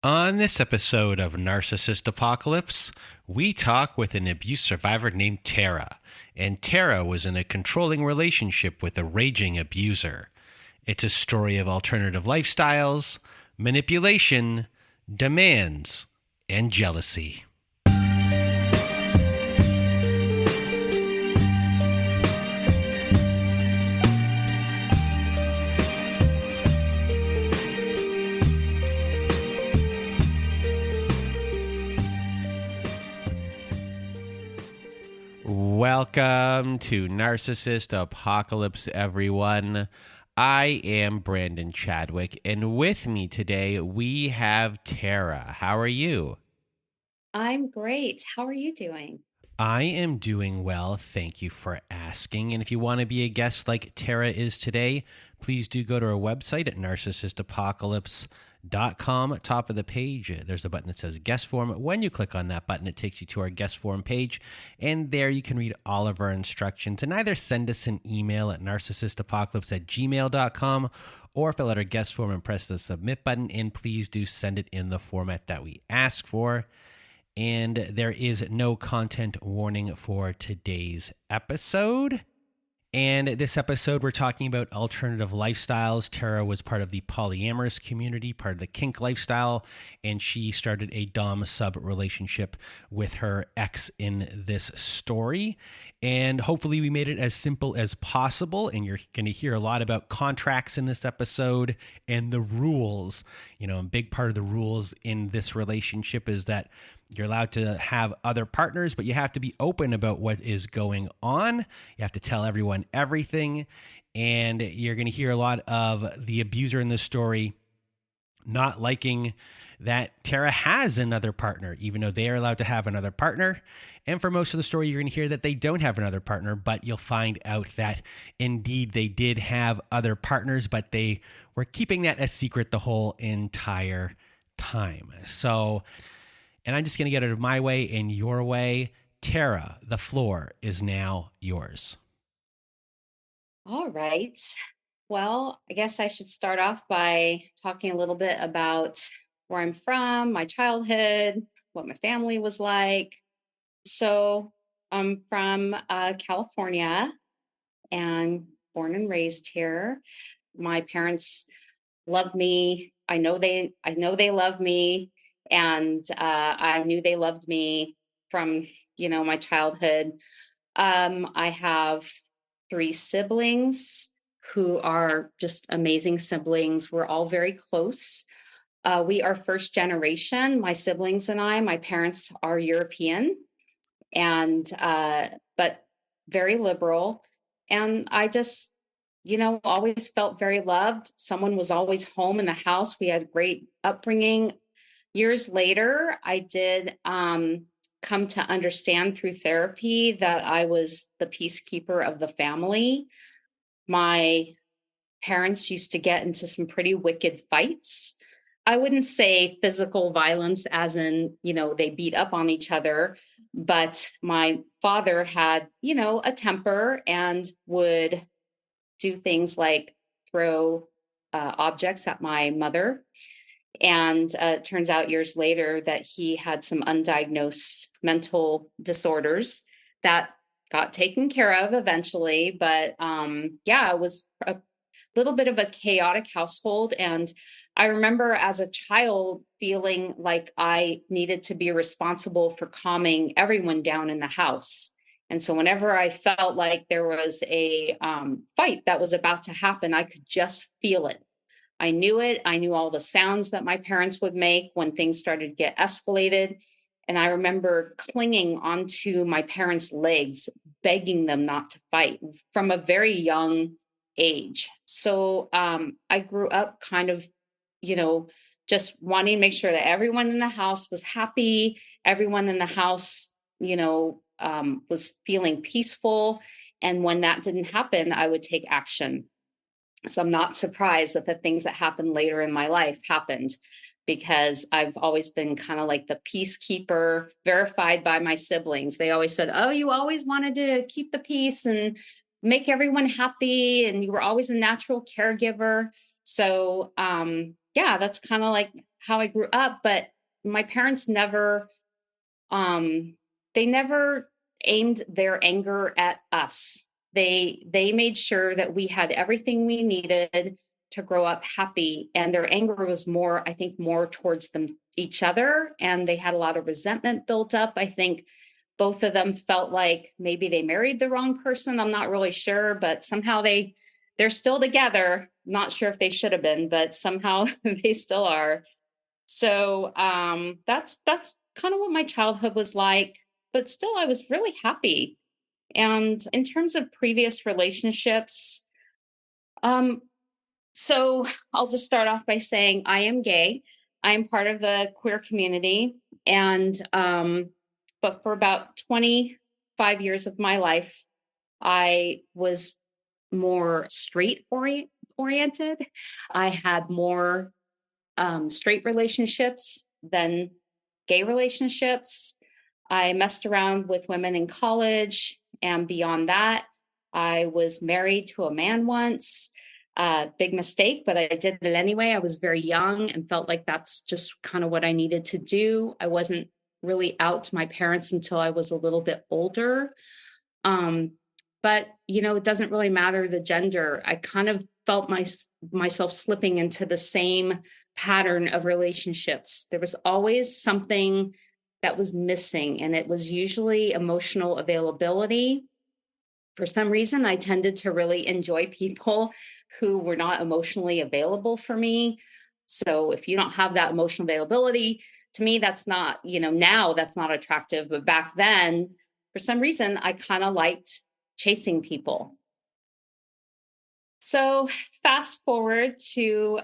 On this episode of Narcissist Apocalypse, we talk with an abuse survivor named Terra. And Terra was in a controlling relationship with a raging abuser. It's a story of alternative lifestyles, manipulation, demands, and jealousy. Welcome to Narcissist Apocalypse, everyone. I am Brandon Chadwick, and with me today we have Terra. How are you? I'm great. How are you doing? I am doing well. Thank you for asking. And if you want to be a guest like Terra is today, please do go to our website at narcissistapocalypse.com. Top of the page, there's a button that says guest form. When you click on that button, it takes you to our guest form page. And there you can read all of our instructions and either send us an email at narcissistapocalypse@gmail.com or fill out our guest form and press the submit button. And please do send it in the format that we ask for. And there is no content warning for today's episode. And this episode, we're talking about alternative lifestyles. Terra was part of the polyamorous community, part of the kink lifestyle, and she started a dom-sub relationship with her ex in this story. And hopefully we made it as simple as possible, and you're going to hear a lot about contracts in this episode and the rules. You know, a big part of the rules in this relationship is that you're allowed to have other partners, but you have to be open about what is going on. You have to tell everyone everything. And you're going to hear a lot of the abuser in this story not liking that Terra has another partner, even though they are allowed to have another partner. And for most of the story, you're going to hear that they don't have another partner, but you'll find out that indeed they did have other partners, but they were keeping that a secret the whole entire time. So, and I'm just going to get it my way and your way. Terra, the floor is now yours. All right. Well, I guess I should start off by talking a little bit about where I'm from, my childhood, what my family was like. So I'm from California and born and raised here. My parents love me. I know they love me, and I knew they loved me from my childhood. I have three siblings who are just amazing siblings. We're all very close. We are first generation. My siblings and I. My parents are European, and but very liberal. And I just, always felt very loved. Someone was always home in the house. We had great upbringing. Years later, I did come to understand through therapy that I was the peacekeeper of the family. My parents used to get into some pretty wicked fights. I wouldn't say physical violence, as in, they beat up on each other, but my father had, a temper and would do things like throw objects at my mother. And it turns out years later that he had some undiagnosed mental disorders that got taken care of eventually. But yeah, it was a little bit of a chaotic household. And I remember as a child feeling like I needed to be responsible for calming everyone down in the house. And so whenever I felt like there was a fight that was about to happen, I could just feel it. I knew it. I knew all the sounds that my parents would make when things started to get escalated. And I remember clinging onto my parents' legs, begging them not to fight from a very young age. So I grew up kind of, just wanting to make sure that everyone in the house was happy, everyone in the house, was feeling peaceful. And when that didn't happen, I would take action. So I'm not surprised that the things that happened later in my life happened, because I've always been kind of like the peacekeeper, verified by my siblings. They always said, "Oh, you always wanted to keep the peace and make everyone happy, and you were always a natural caregiver." So yeah, that's kind of like how I grew up, but my parents never, they never aimed their anger at us. They made sure that we had everything we needed to grow up happy, and their anger was more, I think, more towards them each other, and they had a lot of resentment built up. I think both of them felt like maybe they married the wrong person. I'm not really sure, but somehow they're still together. Not sure if they should have been, but somehow they still are. So that's kind of what my childhood was like. But still, I was really happy. And in terms of previous relationships, um, so I'll just start off by saying I am gay. I am part of the queer community, and but for about 25 years of my life, I was more oriented. I had more straight relationships than gay relationships. I messed around with women in college, and beyond that, I was married to a man once. Big mistake, but I did it anyway. I was very young and felt like that's just kind of what I needed to do. I wasn't really out to my parents until I was a little bit older. Um, but it doesn't really matter the gender. I kind of felt myself slipping into the same pattern of relationships. There was always something that was missing, and it was usually emotional availability. For some reason, I tended to really enjoy people who were not emotionally available for me. So if you don't have that emotional availability, to me, that's not, now that's not attractive. But back then, for some reason, I kind of liked chasing people. So fast forward to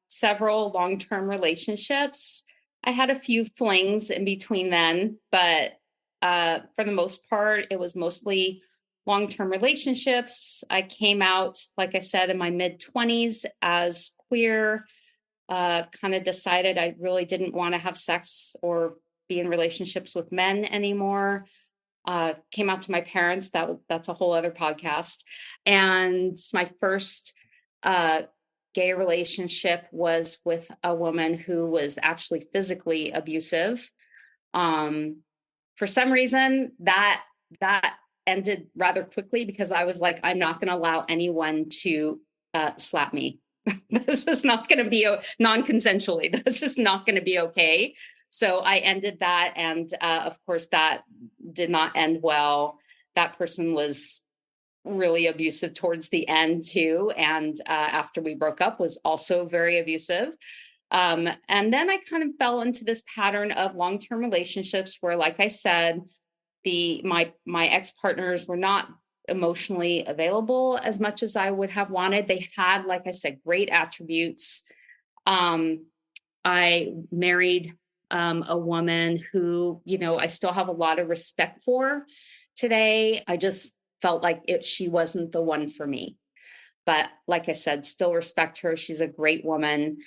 several long-term relationships. I had a few flings in between then, but for the most part, it was mostly long-term relationships. I came out, like I said, in my mid-20s as queer, kind of decided I really didn't want to have sex or be in relationships with men anymore. Came out to my parents. That's a whole other podcast. And my first gay relationship was with a woman who was actually physically abusive. For some reason, that ended rather quickly because I was like, I'm not going to allow anyone to slap me. That's just not going to be non-consensually. That's just not going to be okay. So I ended that. And of course, that did not end well. That person was really abusive towards the end too. And after we broke up was also very abusive. And then I kind of fell into this pattern of long-term relationships where, like I said, my ex-partners were not emotionally available as much as I would have wanted. They had, like I said, great attributes. I married a woman who, I still have a lot of respect for today. I just felt like she wasn't the one for me. But like I said, still respect her. She's a great woman.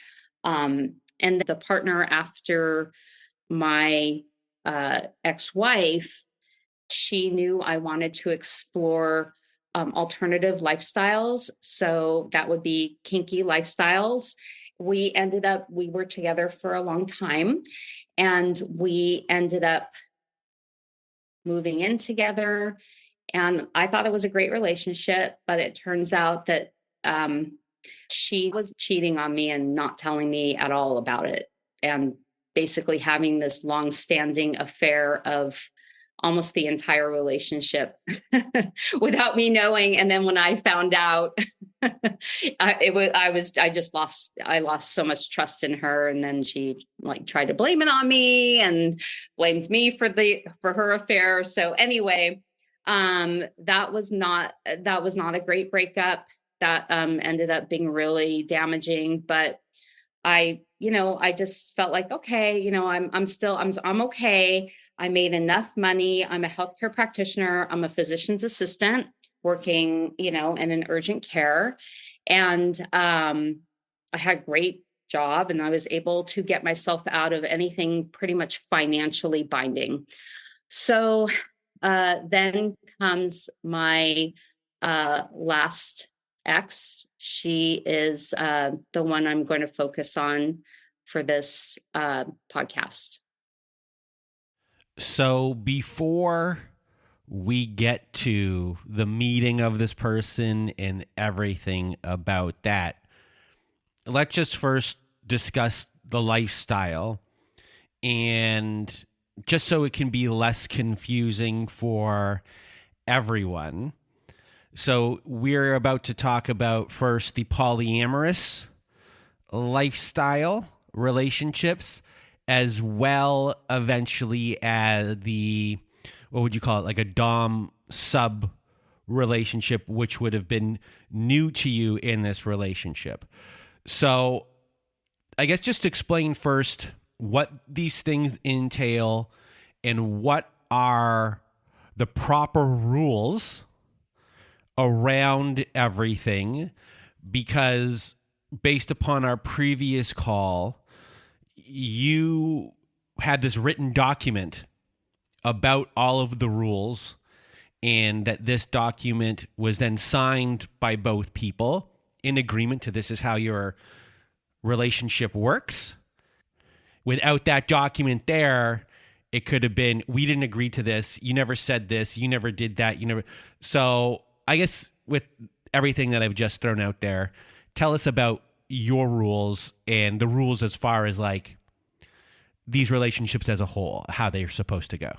And the partner after my ex-wife, she knew I wanted to explore alternative lifestyles. So that would be kinky lifestyles. We were together for a long time, and we ended up moving in together. And I thought it was a great relationship, but it turns out that she was cheating on me and not telling me at all about it. And basically having this long-standing affair of almost the entire relationship without me knowing. And then when I found out, I lost so much trust in her. And then she tried to blame it on me and blamed me for her affair. So anyway, that was not a great breakup. That ended up being really damaging, but I just felt like, okay, I'm okay. I made enough money. I'm a healthcare practitioner. I'm a physician's assistant working, in an urgent care. And I had a great job, and I was able to get myself out of anything pretty much financially binding. So then comes my last ex. She is the one I'm going to focus on for this podcast. So before we get to the meeting of this person and everything about that, let's just first discuss the lifestyle, and just so it can be less confusing for everyone. So we're about to talk about first the polyamorous lifestyle relationships, as well eventually as the, what would you call it, like a dom sub relationship, which would have been new to you in this relationship. So I guess just explain first what these things entail and what are the proper rules around everything, because based upon our previous call, you had this written document about all of the rules, and that this document was then signed by both people in agreement to this is how your relationship works. Without that document there, it could have been, we didn't agree to this, you never said this, you never did that, you never. So I guess with everything that I've just thrown out there, tell us about your rules and the rules as far as like these relationships as a whole, how they're supposed to go.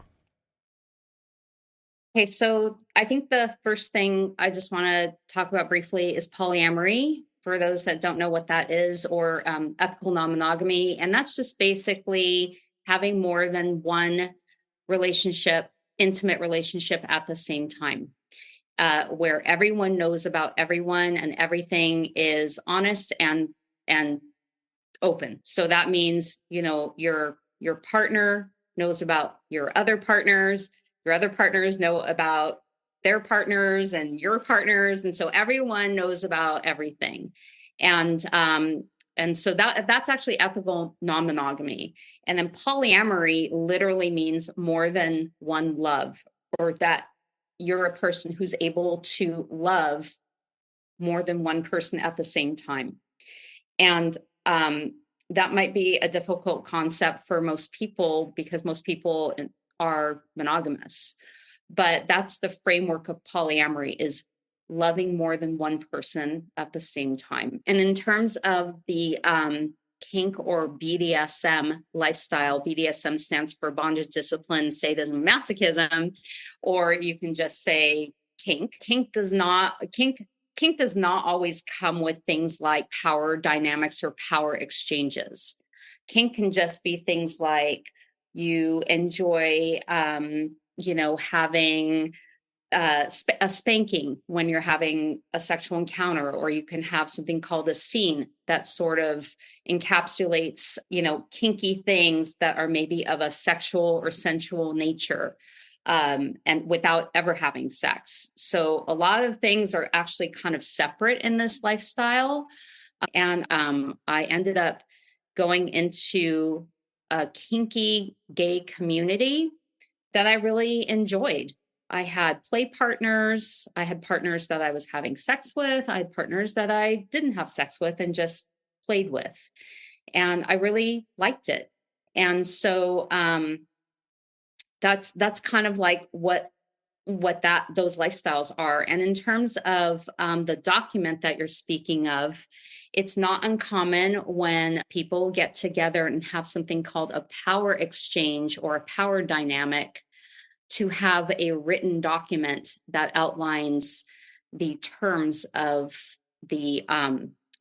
Okay, so I think the first thing I just want to talk about briefly is polyamory, for those that don't know what that is, or ethical non-monogamy. And that's just basically having more than one relationship, intimate relationship at the same time, where everyone knows about everyone and everything is honest and open. So that means, your partner knows about your other partners know about their partners and your partners. And so everyone knows about everything. And so that's actually ethical non-monogamy. And then polyamory literally means more than one love, or that you're a person who's able to love more than one person at the same time. And that might be a difficult concept for most people, because most people are monogamous. But that's the framework of polyamory, is loving more than one person at the same time. And in terms of the kink or BDSM lifestyle, BDSM stands for bondage, discipline, sadism, masochism, or you can just say kink. Kink does not always come with things like power dynamics or power exchanges. Kink can just be things like you enjoy, having a spanking when you're having a sexual encounter, or you can have something called a scene that sort of encapsulates, kinky things that are maybe of a sexual or sensual nature. And without ever having sex. So a lot of things are actually kind of separate in this lifestyle. And I ended up going into a kinky gay community that I really enjoyed. I had play partners. I had partners that I was having sex with. I had partners that I didn't have sex with and just played with. And I really liked it. And so that's kind of like what those lifestyles are. And in terms of the document that you're speaking of, it's not uncommon when people get together and have something called a power exchange or a power dynamic to have a written document that outlines the terms of the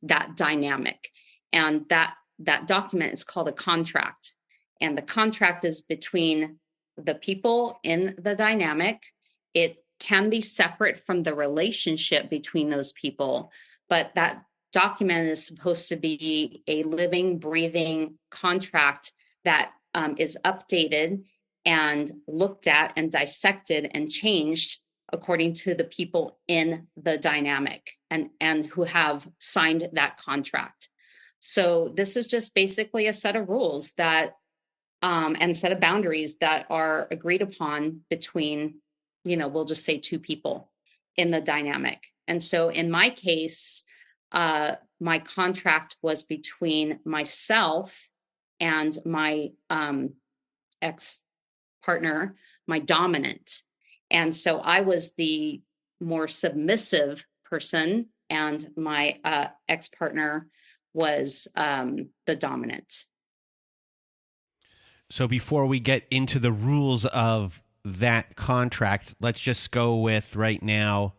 that dynamic. And that document is called a contract. And the contract is between the people in the dynamic. It can be separate from the relationship between those people, but that document is supposed to be a living, breathing contract that is updated and looked at and dissected and changed according to the people in the dynamic and who have signed that contract. So this is just basically a set of rules that and set of boundaries that are agreed upon between, we'll just say two people in the dynamic. And so in my case, my contract was between myself and my ex partner, my dominant. And so I was the more submissive person, and my ex partner was the dominant. So before we get into the rules of that contract, let's just go with right now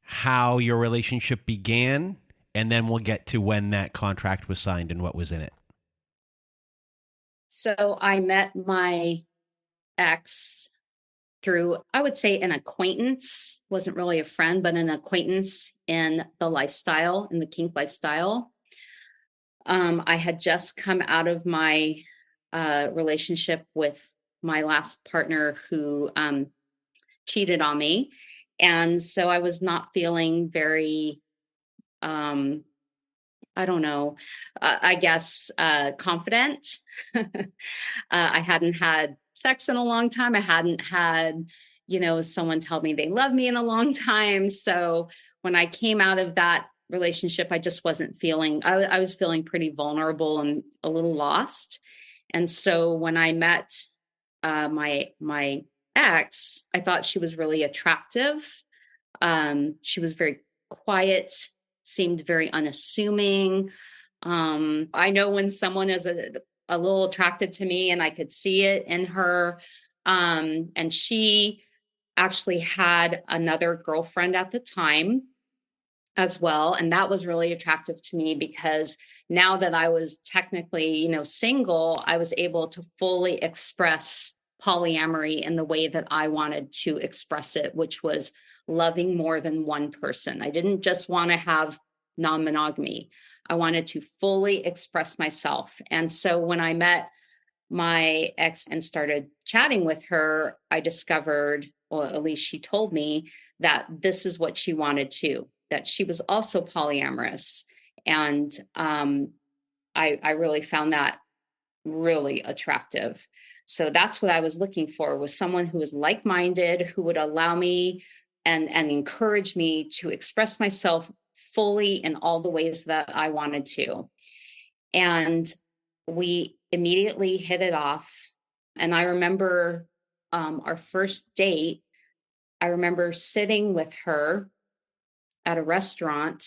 how your relationship began, and then we'll get to when that contract was signed and what was in it. So I met my ex through, I would say, an acquaintance. Wasn't really a friend, but an acquaintance in the lifestyle, in the kink lifestyle. I had just come out of my relationship with my last partner who cheated on me. And so I was not feeling very, I don't know, I guess confident. I hadn't had sex in a long time. I hadn't had, someone tell me they love me in a long time. So when I came out of that relationship, I just wasn't feeling, I was feeling pretty vulnerable and a little lost. And so when I met my ex, I thought she was really attractive. She was very quiet, seemed very unassuming. I know when someone is a little attracted to me, and I could see it in her. And she actually had another girlfriend at the time as well. And that was really attractive to me because now that I was technically, single, I was able to fully express polyamory in the way that I wanted to express it, which was loving more than one person. I didn't just want to have non-monogamy. I wanted to fully express myself. And so when I met my ex and started chatting with her, I discovered, or at least she told me, that this is what she wanted too, that she was also polyamorous. And I really found that really attractive. So that's what I was looking for, was someone who was like-minded, who would allow me and encourage me to express myself fully in all the ways that I wanted to. And we immediately hit it off. And I remember our first date, I remember sitting with her at a restaurant,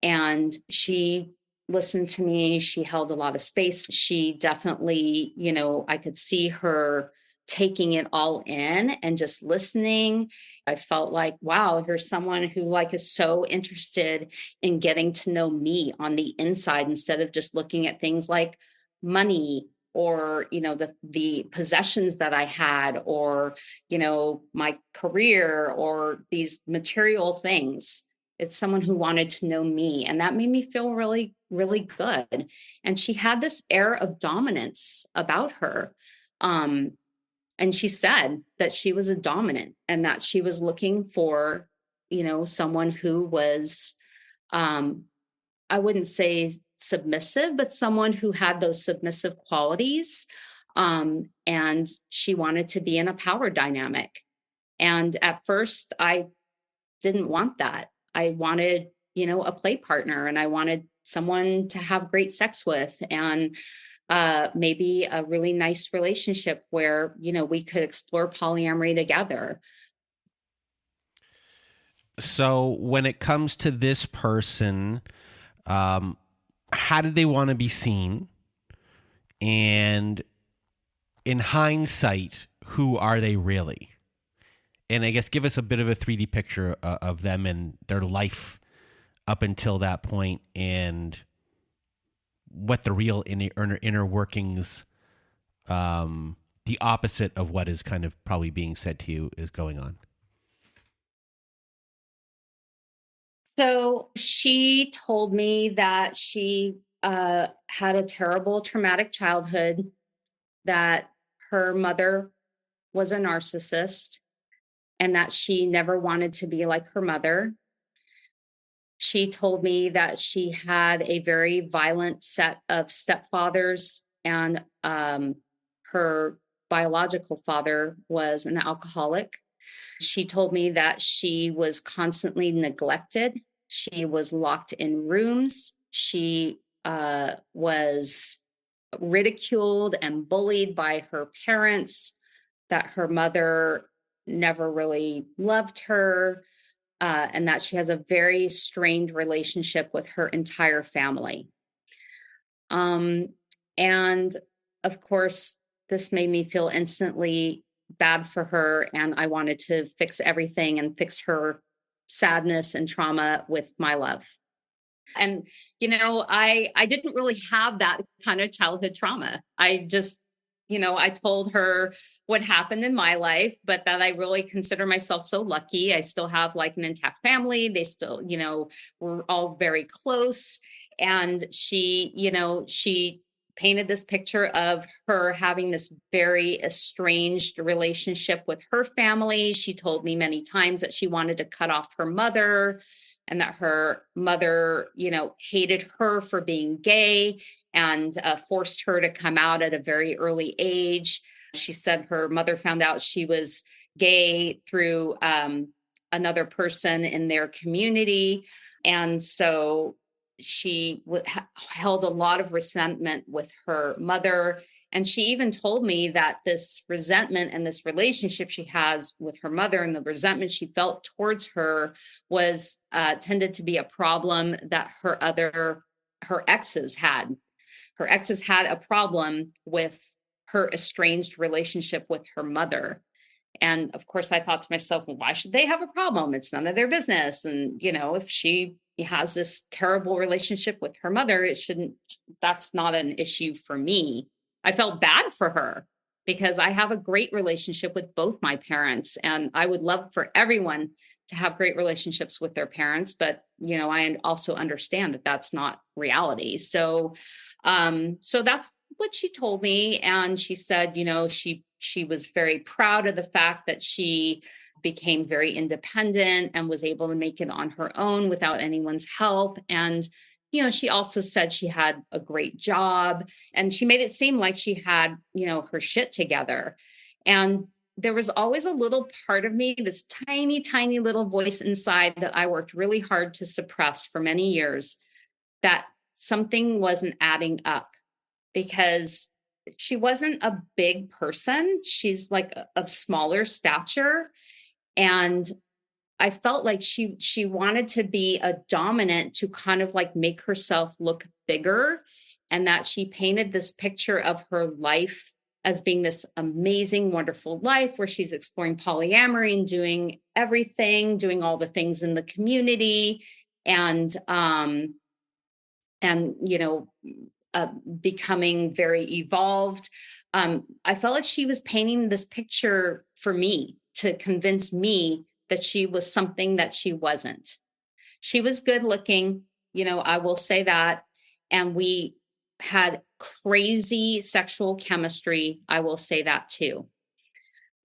and she listened to me. She held a lot of space. She definitely, I could see her taking it all in and just listening. I felt like, wow, here's someone who is so interested in getting to know me on the inside, instead of just looking at things like money or, the possessions that I had, or, my career, or these material things. It's someone who wanted to know me. And that made me feel really, really good. And she had this air of dominance about her. And she said that she was a dominant, and that she was looking for, someone who was, I wouldn't say submissive, but someone who had those submissive qualities. And she wanted to be in a power dynamic. And at first, I didn't want that. I wanted, a play partner, and I wanted someone to have great sex with, and maybe a really nice relationship where, we could explore polyamory together. So when it comes to this person, how did they want to be seen? And in hindsight, who are they really? And I guess give us a bit of a 3D picture of them and their life up until that point, and what the real inner workings, the opposite of what is kind of probably being said to you, is going on. So she told me that she had a terrible traumatic childhood, that her mother was a narcissist, and that she never wanted to be like her mother. She told me that she had a very violent set of stepfathers, and her biological father was an alcoholic. She told me that she was constantly neglected. She was locked in rooms. She was ridiculed and bullied by her parents, that her mother never really loved her, and that she has a very strained relationship with her entire family. And of course, this made me feel instantly bad for her. And I wanted to fix everything and fix her sadness and trauma with my love. And, I didn't really have that kind of childhood trauma. I just, I told her what happened in my life, but that I really consider myself so lucky. I still have like an intact family. They still, we're all very close. And she painted this picture of her having this very estranged relationship with her family. She told me many times that she wanted to cut off her mother, and that her mother, hated her for being gay and forced her to come out at a very early age. She said her mother found out she was gay through another person in their community. And so she held a lot of resentment with her mother. And she even told me that this resentment and this relationship she has with her mother and the resentment she felt towards her was tended to be a problem that her exes had. Her exes had a problem with her estranged relationship with her mother. And of course, I thought to myself, well, why should they have a problem? It's none of their business. And, if she has this terrible relationship with her mother, that's not an issue for me. I felt bad for her because I have a great relationship with both my parents, and I would love for everyone to have great relationships with their parents. But, I also understand that that's not reality. So that's what she told me. And she said, she was very proud of the fact that she became very independent and was able to make it on her own without anyone's help. And she also said she had a great job, and she made it seem like she had, her shit together. And there was always a little part of me, this tiny, tiny little voice inside that I worked really hard to suppress for many years, that something wasn't adding up, because she wasn't a big person. She's like of smaller stature. And I felt like she wanted to be a dominant to kind of like make herself look bigger, and that she painted this picture of her life as being this amazing, wonderful life where she's exploring polyamory and doing everything, doing all the things in the community, and becoming very evolved. I felt like she was painting this picture for me to convince me that she was something that she wasn't. She was good looking, I will say that. And we had crazy sexual chemistry. I will say that too.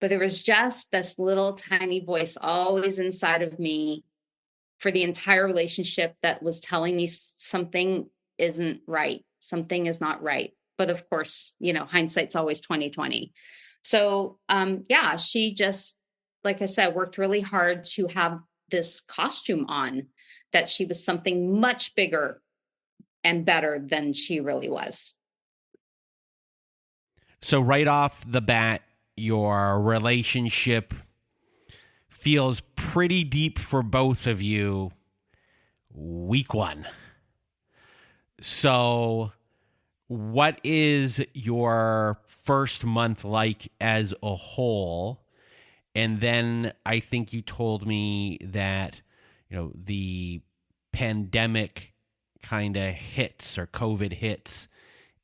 But there was just this little tiny voice always inside of me for the entire relationship that was telling me something isn't right. Something is not right. But of course, hindsight's always 2020. So she just, like I said, worked really hard to have this costume on, that she was something much bigger and better than she really was. So right off the bat, your relationship feels pretty deep for both of you week one. So what is your first month like as a whole? And then I think you told me that, the pandemic kind of hits, or COVID hits,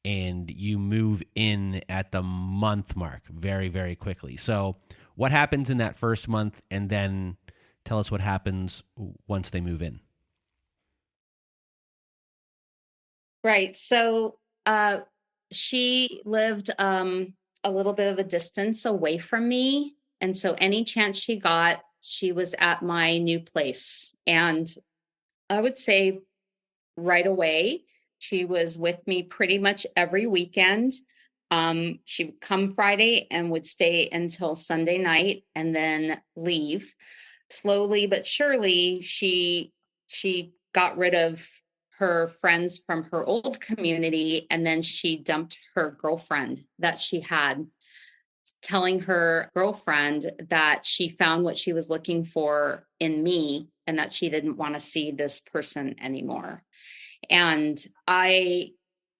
and you move in at the month mark very, very quickly. So what happens in that first month? And then tell us what happens once they move in. Right. So she lived a little bit of a distance away from me. And so any chance she got, she was at my new place. And I would say right away, she was with me pretty much every weekend. She would come Friday and would stay until Sunday night and then leave. Slowly but surely, she got rid of her friends from her old community, and then she dumped her girlfriend that she had, telling her girlfriend that she found what she was looking for in me and that she didn't want to see this person anymore. And I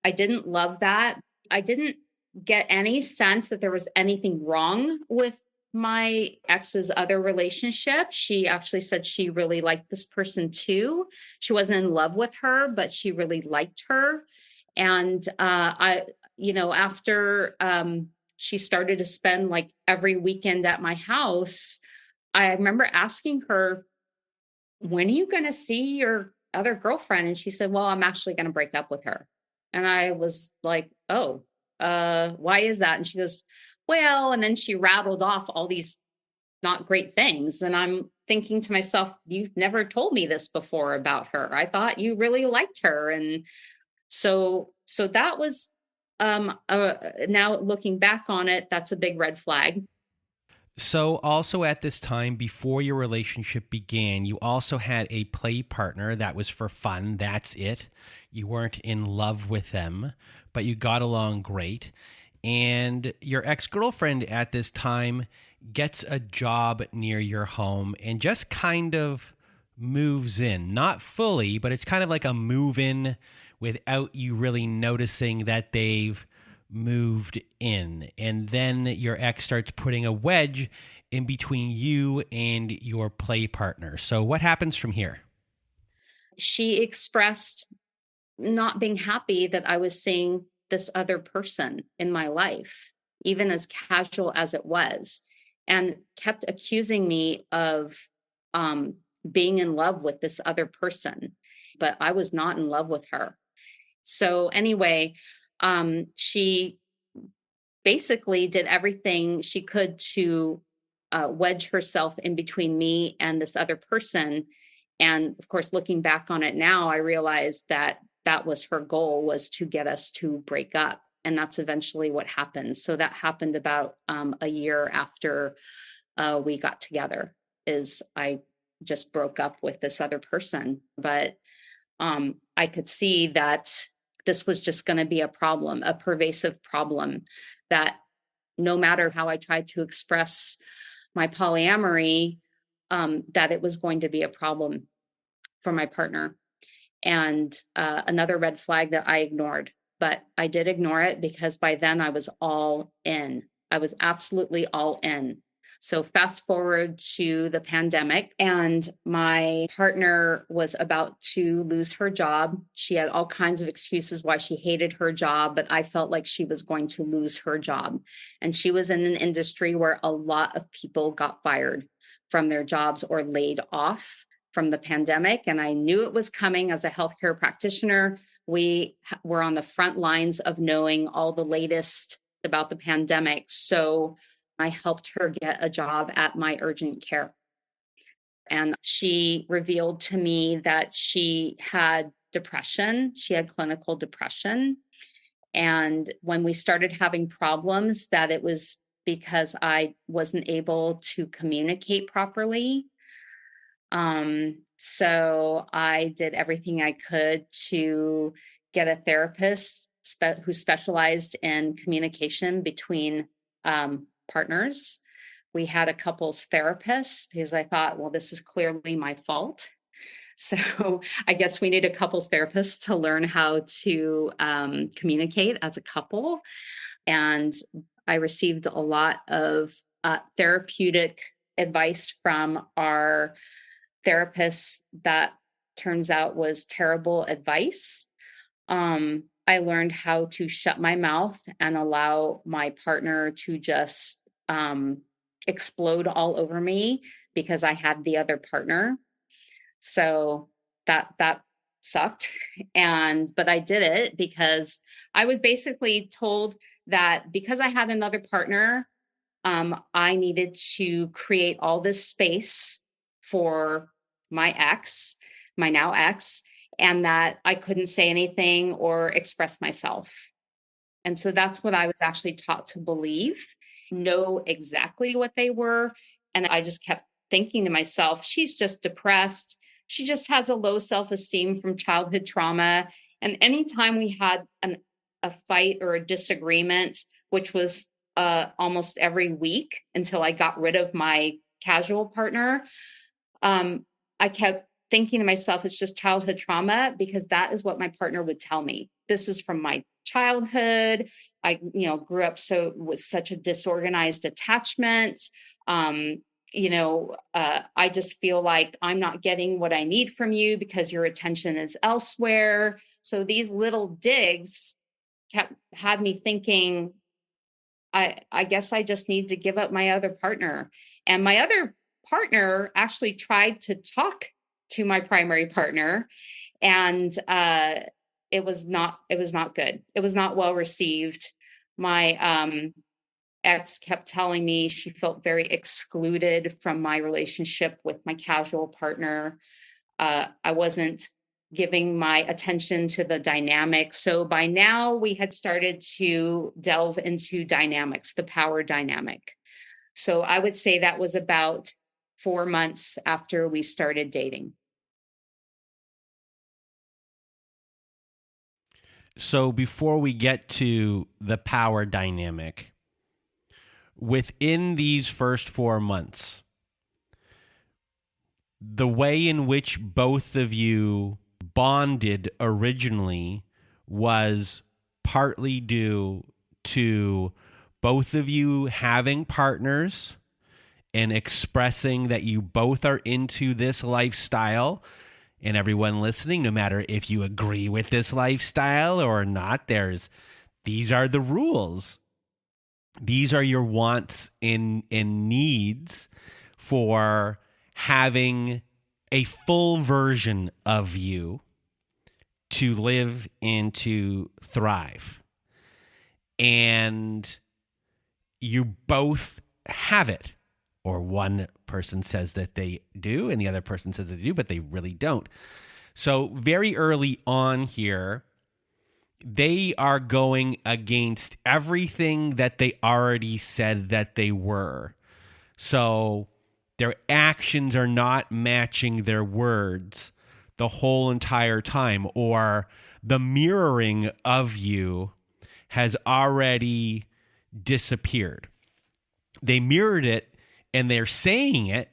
didn't love that. I didn't get any sense that there was anything wrong with my ex's other relationship. She actually said she really liked this person too. She wasn't in love with her, but she really liked her. And after she started to spend like every weekend at my house, I remember asking her, when are you going to see your other girlfriend? And she said, well, I'm actually going to break up with her. And I was like, oh, why is that? And she goes, well, and then she rattled off all these not great things. And I'm thinking to myself, you've never told me this before about her. I thought you really liked her. And so that was, now looking back on it, that's a big red flag. So also at this time, before your relationship began, you also had a play partner that was for fun. That's it. You weren't in love with them, but you got along great. And your ex-girlfriend at this time gets a job near your home and just kind of moves in. Not fully, but it's kind of like a move in without you really noticing that they've moved in. And then your ex starts putting a wedge in between you and your play partner. So what happens from here? She expressed not being happy that I was seeing this other person in my life, even as casual as it was, and kept accusing me of being in love with this other person, but I was not in love with her. So anyway, she basically did everything she could to wedge herself in between me and this other person. And of course, looking back on it now, I realized that that was her goal, was to get us to break up. And that's eventually what happened. So that happened about a year after we got together, is I just broke up with this other person. But I could see that this was just going to be a problem, a pervasive problem, that no matter how I tried to express my polyamory, that it was going to be a problem for my partner. And another red flag that I ignored, but I did ignore it because by then I was all in. I was absolutely all in. So fast forward to the pandemic, and my partner was about to lose her job. She had all kinds of excuses why she hated her job, but I felt like she was going to lose her job. And she was in an industry where a lot of people got fired from their jobs or laid off from the pandemic. And I knew it was coming. As a healthcare practitioner, we were on the front lines of knowing all the latest about the pandemic. So I helped her get a job at my urgent care. And she revealed to me that she had depression. She had clinical depression. And when we started having problems, that it was because I wasn't able to communicate properly. So I did everything I could to get a therapist who specialized in communication between partners. We had a couples therapist because I thought, well, this is clearly my fault. So I guess we need a couples therapist to learn how to communicate as a couple. And I received a lot of therapeutic advice from our therapist that turns out was terrible advice. I learned how to shut my mouth and allow my partner to just explode all over me because I had the other partner. So that sucked. But I did it because I was basically told that because I had another partner, I needed to create all this space for my ex, my now ex, and that I couldn't say anything or express myself. And so that's what I was actually taught to believe, know exactly what they were. And I just kept thinking to myself, she's just depressed. She just has a low self-esteem from childhood trauma. And anytime we had a fight or a disagreement, which was almost every week until I got rid of my casual partner, I kept thinking to myself, it's just childhood trauma, because that is what my partner would tell me. This is from my childhood. I, grew up with such a disorganized attachment. I just feel like I'm not getting what I need from you because your attention is elsewhere. So these little digs had me thinking, I guess I just need to give up my other partner. And my other partner actually tried to talk to my primary partner, and it was not good. It was not well received. My ex kept telling me she felt very excluded from my relationship with my casual partner. I wasn't giving my attention to the dynamics. So by now we had started to delve into dynamics, the power dynamic. So I would say that was about 4 months after we started dating. So before we get to the power dynamic, within these first 4 months, the way in which both of you bonded originally was partly due to both of you having partners and expressing that you both are into this lifestyle. And everyone listening, no matter if you agree with this lifestyle or not, these are the rules. These are your wants and needs for having a full version of you to live and to thrive. And you both have it. Or one person says that they do, and the other person says that they do, but they really don't. So very early on here, they are going against everything that they already said that they were. So their actions are not matching their words the whole entire time, or the mirroring of you has already disappeared. They mirrored it and they're saying it,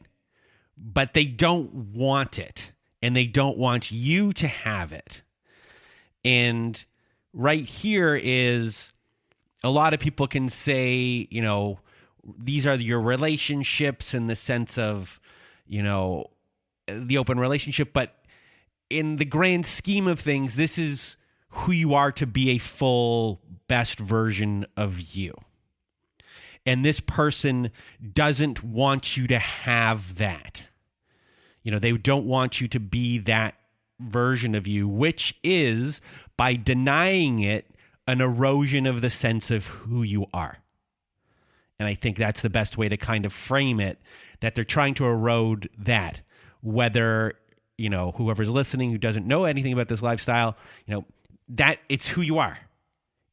but they don't want it, and they don't want you to have it. And right here is, a lot of people can say, these are your relationships in the sense of, the open relationship, but in the grand scheme of things, this is who you are to be a full best version of you. And this person doesn't want you to have that. They don't want you to be that version of you, which is, by denying it, an erosion of the sense of who you are. And I think that's the best way to kind of frame it, that they're trying to erode that. Whether, whoever's listening who doesn't know anything about this lifestyle, that it's who you are,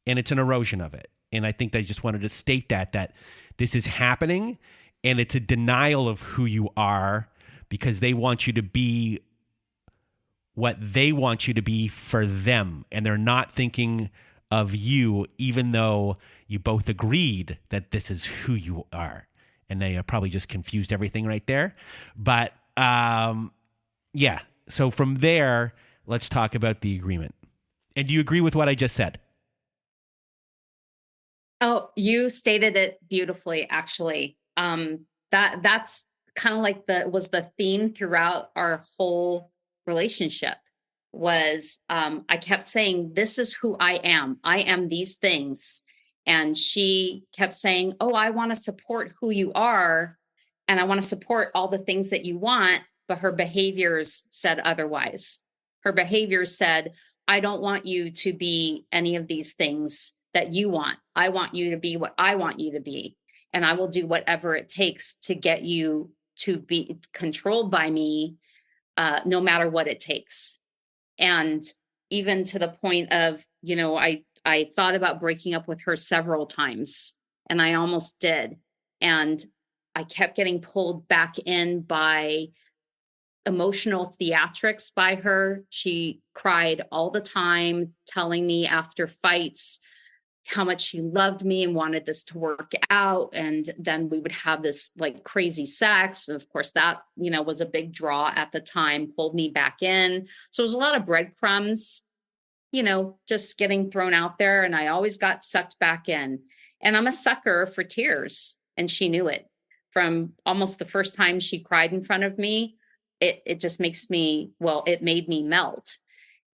and it's an erosion of it. And I think they just wanted to state that this is happening, and it's a denial of who you are, because they want you to be what they want you to be for them. And they're not thinking of you, even though you both agreed that this is who you are. And they probably just confused everything right there. But yeah. So from there, let's talk about the agreement. And do you agree with what I just said? Oh, you stated it beautifully, actually. That's kind of like was the theme throughout our whole relationship. Was I kept saying, this is who I am. I am these things. And she kept saying, oh, I want to support who you are, and I want to support all the things that you want. But her behaviors said otherwise. Her behaviors said, I don't want you to be any of these things that you want. I want you to be what I want you to be. And I will do whatever it takes to get you to be controlled by me, no matter what it takes. And even to the point of, I thought about breaking up with her several times, and I almost did. And I kept getting pulled back in by emotional theatrics by her. She cried all the time, telling me after fights how much she loved me and wanted this to work out. And then we would have this like crazy sex. And of course, that, was a big draw at the time, pulled me back in. So it was a lot of breadcrumbs, just getting thrown out there. And I always got sucked back in. And I'm a sucker for tears. And she knew it from almost the first time she cried in front of me. It just makes me, it made me melt.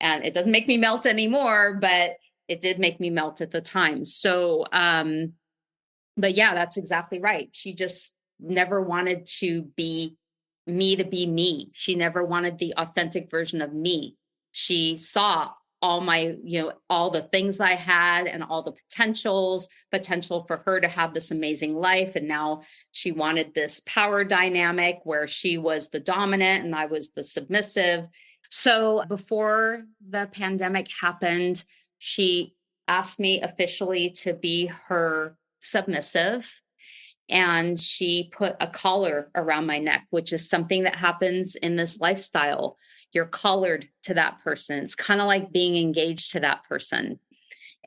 And it doesn't make me melt anymore, but it did make me melt at the time. So, but yeah, that's exactly right. She just never wanted to be me. She never wanted the authentic version of me. She saw all my, all the things I had and all the potential for her to have this amazing life. And now she wanted this power dynamic where she was the dominant and I was the submissive. So before the pandemic happened, she asked me officially to be her submissive. And she put a collar around my neck, which is something that happens in this lifestyle. You're collared to that person. It's kind of like being engaged to that person.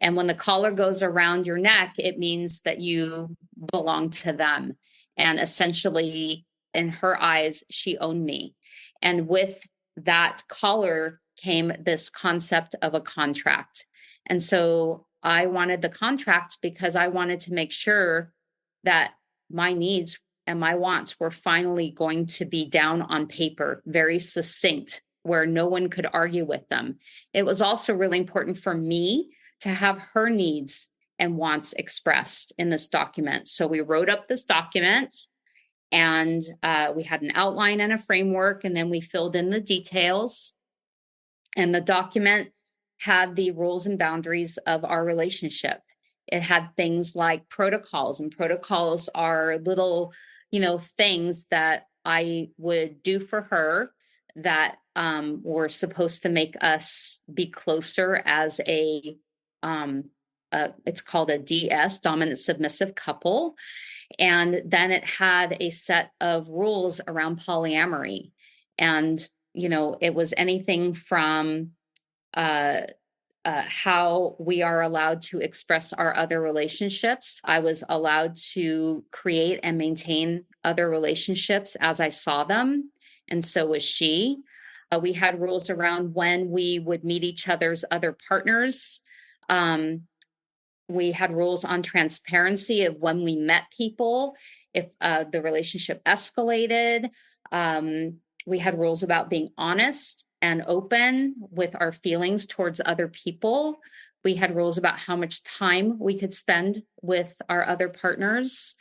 And when the collar goes around your neck, it means that you belong to them. And essentially, in her eyes, she owned me. And with that collar came this concept of a contract. And so I wanted the contract because I wanted to make sure that my needs and my wants were finally going to be down on paper, very succinct, where no one could argue with them. It was also really important for me to have her needs and wants expressed in this document. So we wrote up this document and we had an outline and a framework, and then we filled in the details. And the document had the rules and boundaries of our relationship. It had things like protocols, and protocols are little, things that I would do for her that were supposed to make us be closer as it's called a DS, dominant submissive couple. And then it had a set of rules around polyamory. And, it was anything from how we are allowed to express our other relationships. I was allowed to create and maintain other relationships as I saw them, and so was she. We had rules around when we would meet each other's other partners. We had rules on transparency of when we met people, if the relationship escalated. We had rules about being honest and open with our feelings towards other people. We had rules about how much time we could spend with our other partners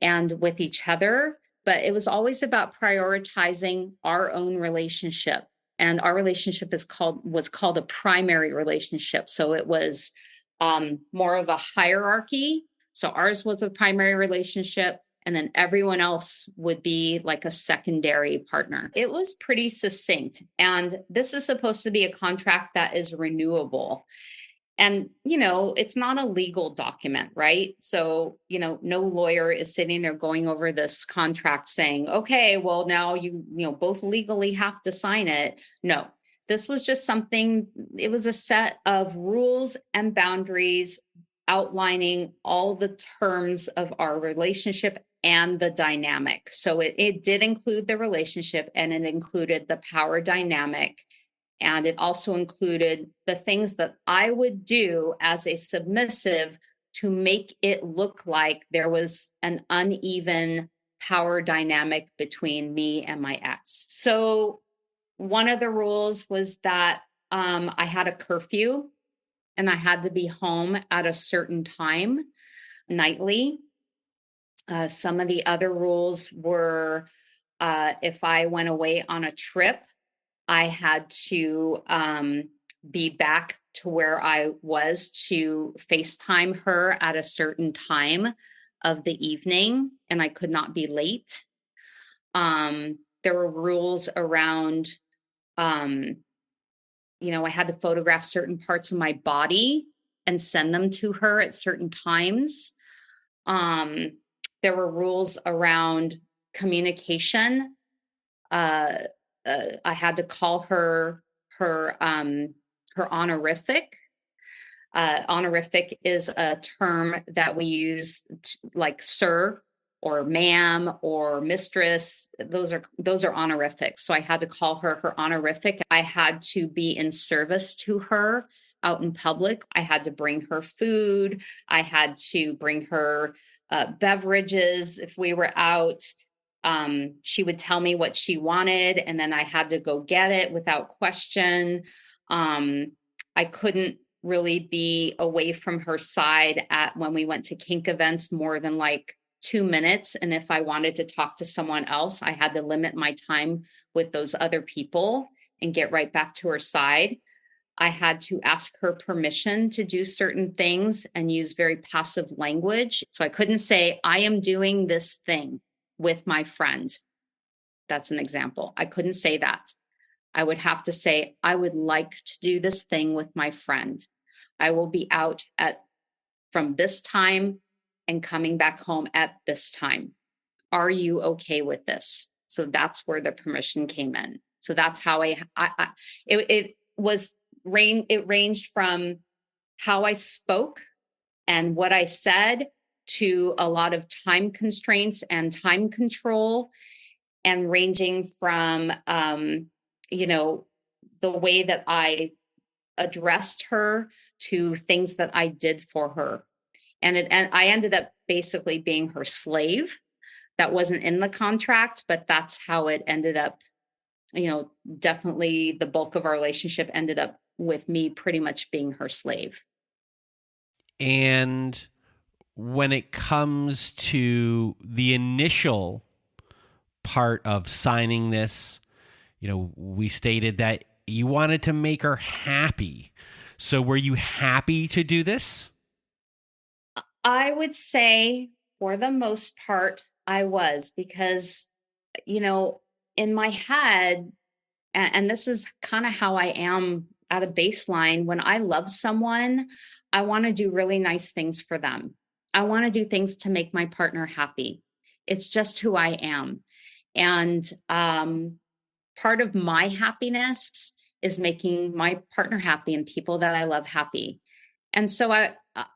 and with each other. But it was always about prioritizing our own relationship. And our relationship was called a primary relationship. So it was more of a hierarchy. So ours was a primary relationship, and then everyone else would be like a secondary partner. It was pretty succinct. And this is supposed to be a contract that is renewable. And, it's not a legal document, right? So, no lawyer is sitting there going over this contract saying, okay, well, now you both legally have to sign it. No, this was just something, it was a set of rules and boundaries outlining all the terms of our relationship and the dynamic. So it did include the relationship, and it included the power dynamic. And it also included the things that I would do as a submissive to make it look like there was an uneven power dynamic between me and my ex. So one of the rules was that I had a curfew and I had to be home at a certain time nightly. Some of the other rules were if I went away on a trip, I had to be back to where I was to FaceTime her at a certain time of the evening, and I could not be late. There were rules around, I had to photograph certain parts of my body and send them to her at certain times. There were rules around communication. I had to call her honorific. Honorific is a term that we use like sir or ma'am or mistress. Those are honorifics. So I had to call her honorific. I had to be in service to her out in public. I had to bring her food. I had to bring her beverages if we were out. She would tell me what she wanted, and then I had to go get it without question. I couldn't really be away from her side at when we went to kink events more than like 2 minutes. And if I wanted to talk to someone else, I had to limit my time with those other people and get right back to her side. I had to ask her permission to do certain things and use very passive language. So I couldn't say, I am doing this thing with my friend. That's an example. I couldn't say that. I would have to say, I would like to do this thing with my friend. I will be out from this time and coming back home at this time. Are you okay with this? So that's where the permission came in. So that's how it ranged from how I spoke and what I said to a lot of time constraints and time control, and ranging from, the way that I addressed her to things that I did for her. And I ended up basically being her slave. That wasn't in the contract, but that's how it ended up. Definitely the bulk of our relationship ended up with me pretty much being her slave. And when it comes to the initial part of signing this, we stated that you wanted to make her happy. So were you happy to do this? I would say for the most part, I was, because, in my head, and this is kind of how I am at a baseline, when I love someone, I want to do really nice things for them. I want to do things to make my partner happy. It's just who I am. And part of my happiness is making my partner happy and people that I love happy. And so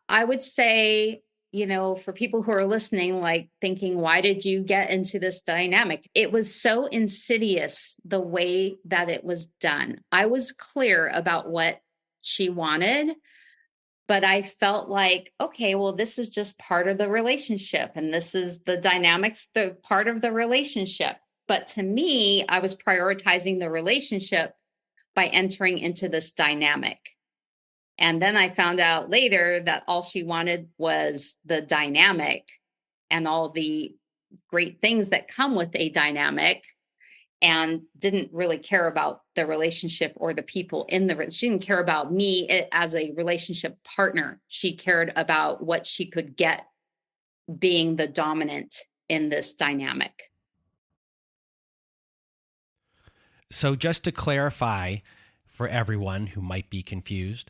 I would say, for people who are listening, like thinking, why did you get into this dynamic? It was so insidious the way that it was done. I was clear about what she wanted, but I felt like, okay, well, this is just part of the relationship. And this is the dynamics, the part of the relationship. But to me, I was prioritizing the relationship by entering into this dynamic. And then I found out later that all she wanted was the dynamic and all the great things that come with a dynamic, and didn't really care about the relationship or the people in she didn't care about me as a relationship partner. She cared about what she could get being the dominant in this dynamic. So just to clarify for everyone who might be confused,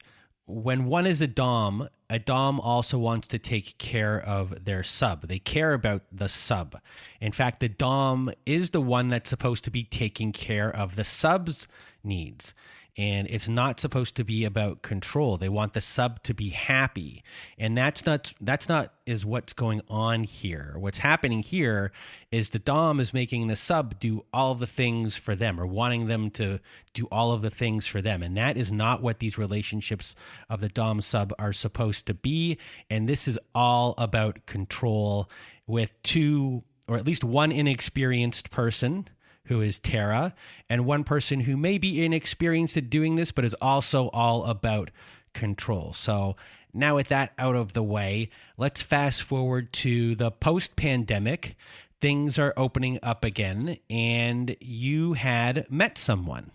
when one is a dom also wants to take care of their sub. They care about the sub. In fact, the dom is the one that's supposed to be taking care of the sub's needs. And it's not supposed to be about control. They want the sub to be happy. And that's not is what's going on here. What's happening here is the dom is making the sub do all of the things for them, or wanting them to do all of the things for them. And that is not what these relationships of the dom sub are supposed to be. And this is all about control, with two, or at least one inexperienced person, who is Terra, and one person who may be inexperienced at doing this, but is also all about control. So now with that out of the way, let's fast forward to the post-pandemic. Things are opening up again, and you had met someone.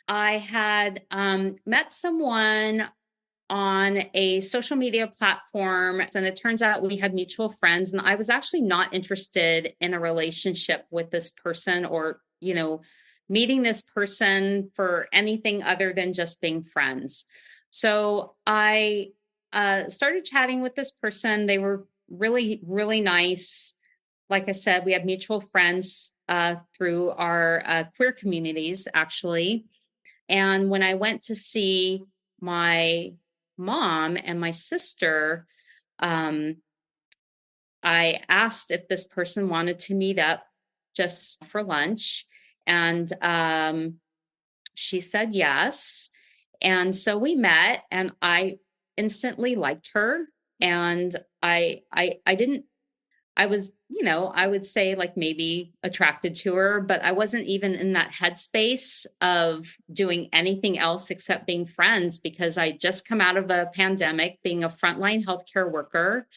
I had met someone on a social media platform, and it turns out we had mutual friends, and I was actually not interested in a relationship with this person, or meeting this person for anything other than just being friends. So I started chatting with this person. They were really, really nice. Like I said, we had mutual friends. through our queer communities, actually. And when I went to see my mom and my sister, um, I asked if this person wanted to meet up just for lunch. And she said yes. And so we met, and I instantly liked her. And I didn't, I was, I would say like maybe attracted to her, but I wasn't even in that headspace of doing anything else except being friends, because I just come out of a pandemic, being a frontline healthcare worker.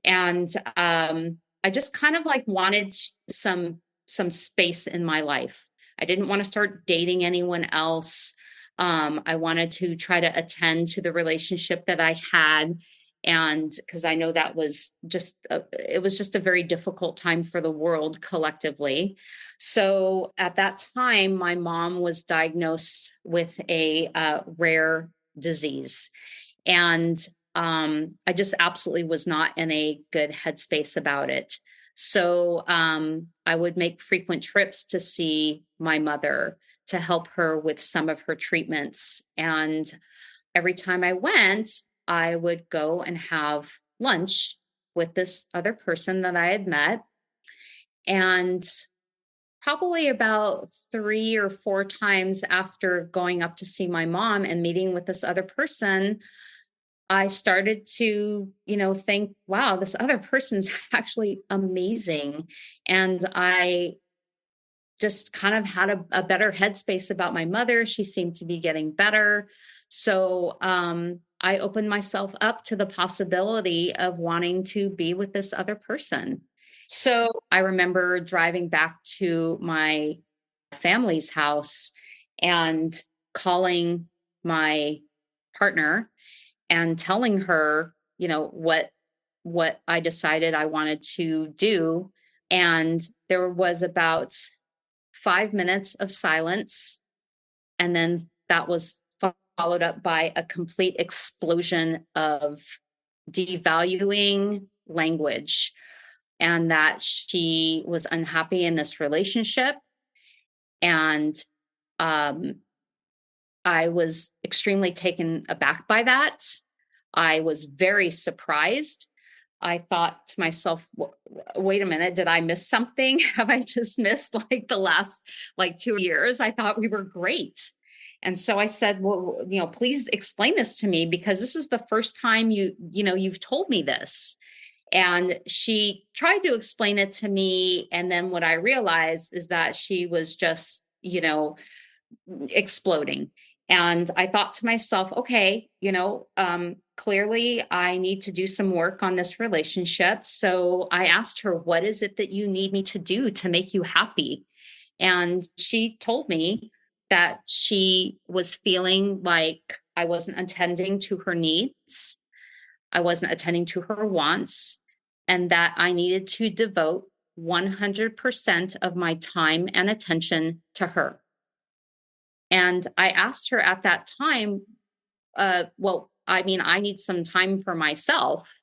And I just kind of like wanted some space in my life. I didn't want to start dating anyone else. I wanted to try to attend to the relationship that I had. And because I know that was it was just a very difficult time for the world collectively. So at that time, my mom was diagnosed with a rare disease. And I just absolutely was not in a good headspace about it. So I would make frequent trips to see my mother to help her with some of her treatments. And every time I went, I would go and have lunch with this other person that I had met. And probably about 3 or 4 times after going up to see my mom and meeting with this other person, I started to, think, wow, this other person's actually amazing. And I just kind of had a better headspace about my mother. She seemed to be getting better. So I opened myself up to the possibility of wanting to be with this other person. So I remember driving back to my family's house and calling my partner and telling her, what I decided I wanted to do. And there was about 5 minutes of silence. And then that was followed up by a complete explosion of devaluing language, and that she was unhappy in this relationship. And I was extremely taken aback by that. I was very surprised. I thought to myself, wait a minute, did I miss something? Have I just missed like the last 2 years? I thought we were great. And so I said, well, please explain this to me, because this is the first time you've told me this. And she tried to explain it to me. And then what I realized is that she was just, exploding. And I thought to myself, okay, clearly I need to do some work on this relationship. So I asked her, what is it that you need me to do to make you happy? And she told me that she was feeling like I wasn't attending to her needs. I wasn't attending to her wants, and that I needed to devote 100% of my time and attention to her. And I asked her at that time, I need some time for myself.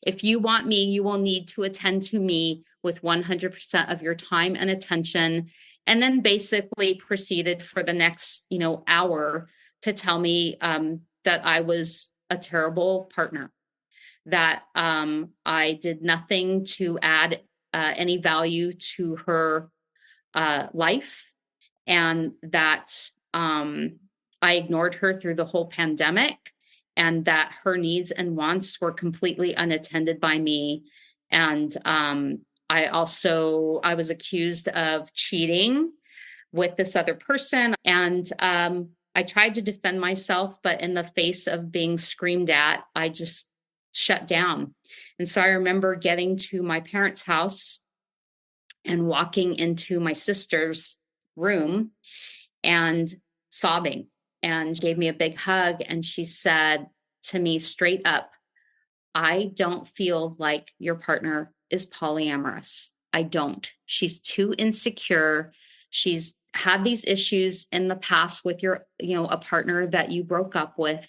If you want me, you will need to attend to me with 100% of your time and attention. And then basically proceeded for the next, hour to tell me that I was a terrible partner, that I did nothing to add any value to her life, and that I ignored her through the whole pandemic, and that her needs and wants were completely unattended by me. And I was accused of cheating with this other person. And I tried to defend myself, but in the face of being screamed at, I just shut down. And so I remember getting to my parents' house and walking into my sister's room and sobbing, and gave me a big hug. And she said to me straight up, I don't feel like your partner is polyamorous. I don't. She's too insecure. She's had these issues in the past with a partner that you broke up with.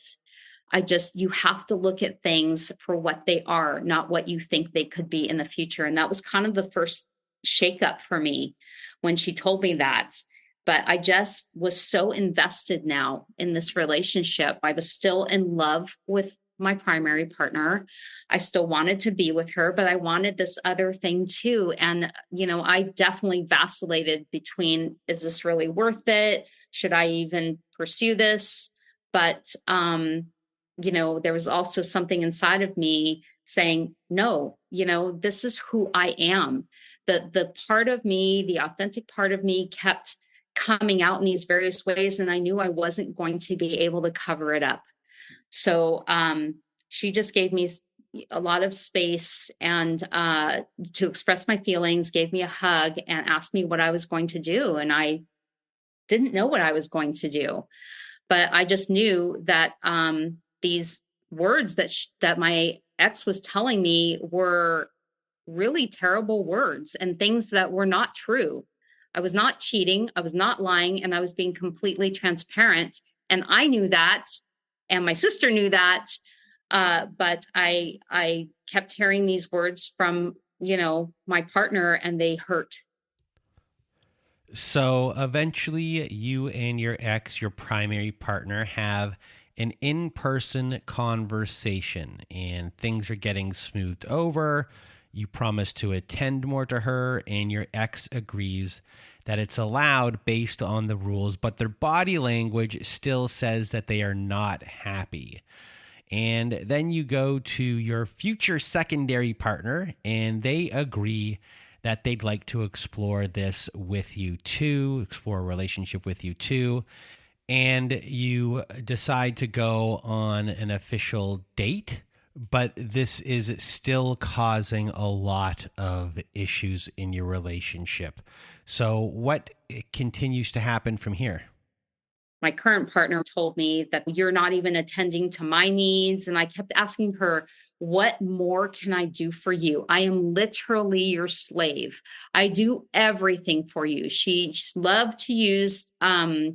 You have to look at things for what they are, not what you think they could be in the future. And that was kind of the first, shakeup for me when she told me that. But I just was so invested now in this relationship. I was still in love with my primary partner. I still wanted to be with her, but I wanted this other thing too. And, I definitely vacillated between, is this really worth it? Should I even pursue this? But, there was also something inside of me saying, no, this is who I am. The part of me, the authentic part of me kept coming out in these various ways. And I knew I wasn't going to be able to cover it up. So she just gave me a lot of space and to express my feelings, gave me a hug and asked me what I was going to do. And I didn't know what I was going to do, but I just knew that these words that my ex was telling me were really terrible words and things that were not true. I was not cheating. I was not lying, and I was being completely transparent. And I knew that, and my sister knew that. But I kept hearing these words from, my partner, and they hurt. So eventually you and your ex, your primary partner, have an in-person conversation and things are getting smoothed over. You promise to attend more to her, and your ex agrees that it's allowed based on the rules, but their body language still says that they are not happy. And then you go to your future secondary partner, and they agree that they'd like to explore this with you too, explore a relationship with you too. And you decide to go on an official date, but this is still causing a lot of issues in your relationship. So what continues to happen from here? My current partner told me that you're not even attending to my needs. And I kept asking her, what more can I do for you? I am literally your slave. I do everything for you. She loved to use her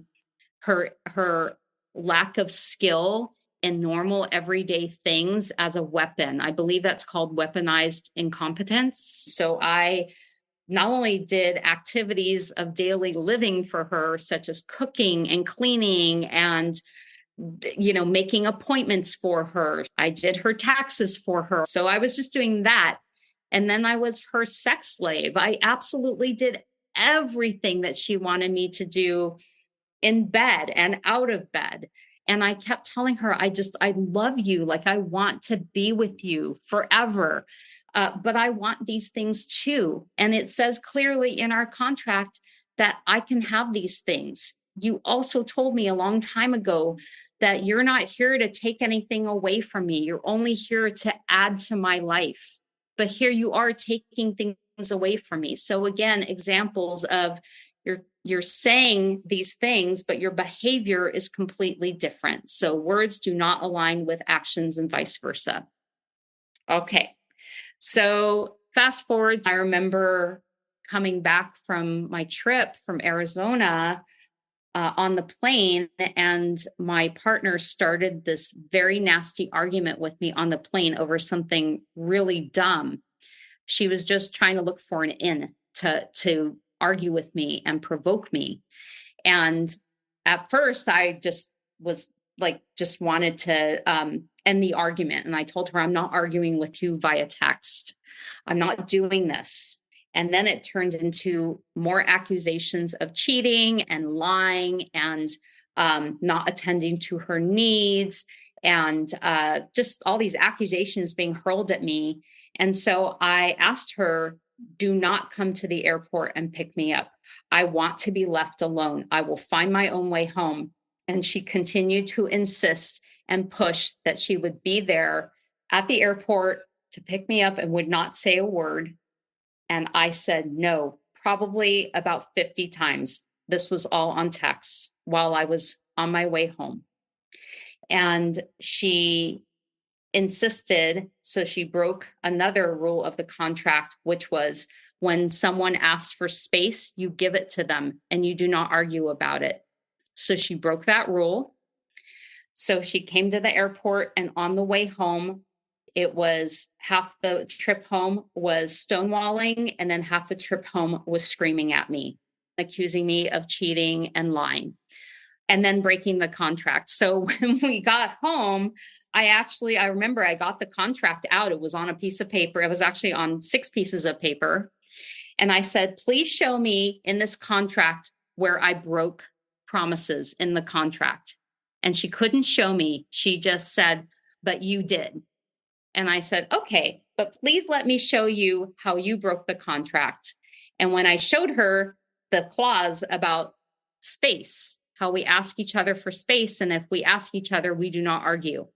lack of skill in normal everyday things as a weapon. I believe that's called weaponized incompetence. So I not only did activities of daily living for her, such as cooking and cleaning and, making appointments for her. I did her taxes for her. So I was just doing that. And then I was her sex slave. I absolutely did everything that she wanted me to do in bed and out of bed. And I kept telling her, I love you. Like, I want to be with you forever. But I want these things too. And it says clearly in our contract that I can have these things. You also told me a long time ago that you're not here to take anything away from me. You're only here to add to my life. But here you are taking things away from me. So again, examples of you're saying these things, but your behavior is completely different. So words do not align with actions and vice versa. Okay. So fast forward, I remember coming back from my trip from Arizona on the plane, and my partner started this very nasty argument with me on the plane over something really dumb. She was just trying to look for an in to argue with me and provoke me. And at first I just was like, just wanted to end the argument. And I told her, I'm not arguing with you via text. I'm not doing this. And then it turned into more accusations of cheating and lying and not attending to her needs and just all these accusations being hurled at me. And so I asked her, do not come to the airport and pick me up. I want to be left alone. I will find my own way home. And she continued to insist and push that she would be there at the airport to pick me up and would not say a word. And I said no, probably about 50 times. This was all on text while I was on my way home. And she insisted, so she broke another rule of the contract, which was when someone asks for space, you give it to them and you do not argue about it. So she broke that rule. So she came to the airport, and on the way home, It was half the trip home was stonewalling, and then half the trip home was screaming at me, accusing me of cheating and lying, and then breaking the contract. So when we got home, I remember I got the contract out. It was on a piece of paper. It was actually on 6 pieces of paper. And I said, please show me in this contract where I broke promises in the contract. And she couldn't show me. She just said, but you did. And I said, okay, but please let me show you how you broke the contract. And when I showed her the clause about space, how we ask each other for space, and if we ask each other, we do not argue.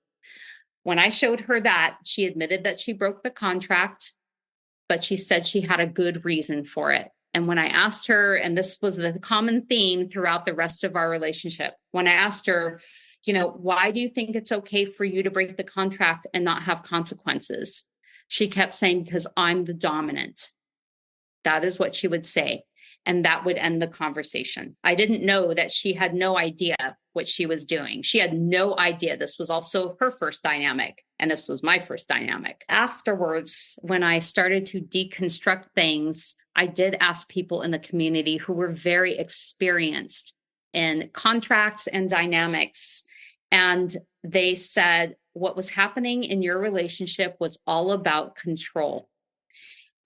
When I showed her that, she admitted that she broke the contract, but she said she had a good reason for it. And when I asked her, and this was the common theme throughout the rest of our relationship, when I asked her, why do you think it's okay for you to break the contract and not have consequences? She kept saying, because I'm the dominant. That is what she would say. And that would end the conversation. I didn't know that she had no idea what she was doing. She had no idea. This was also her first dynamic, and this was my first dynamic. Afterwards, when I started to deconstruct things, I did ask people in the community who were very experienced in contracts and dynamics. And they said, what was happening in your relationship was all about control.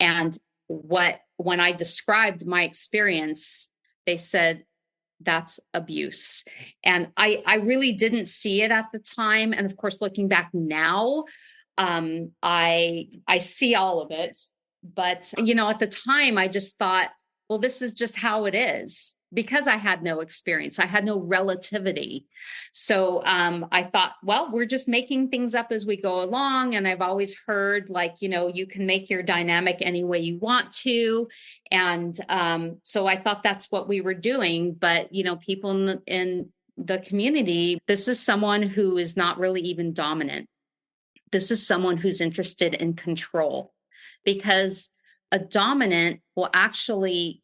And when I described my experience, they said, that's abuse. And I really didn't see it at the time. And of course, looking back now, I see all of it. But, at the time, I just thought, well, this is just how it is, because I had no experience. I had no relativity. So I thought, well, we're just making things up as we go along. And I've always heard, you can make your dynamic any way you want to. And so I thought that's what we were doing. But, people in the community, this is someone who is not really even dominant. This is someone who's interested in control, because a dominant will actually,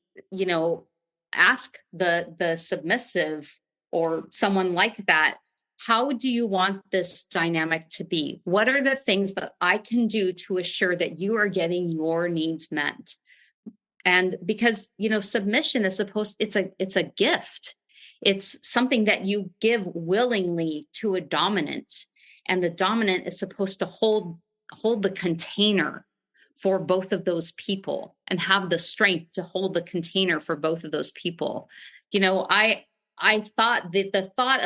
ask the submissive or someone like that, how do you want this dynamic to be? What are the things that I can do to assure that you are getting your needs met? And because, submission is it's a gift. It's something that you give willingly to a dominant, and the dominant is supposed to hold the container for both of those people and have the strength to hold the container for both of those people. I thought that the thought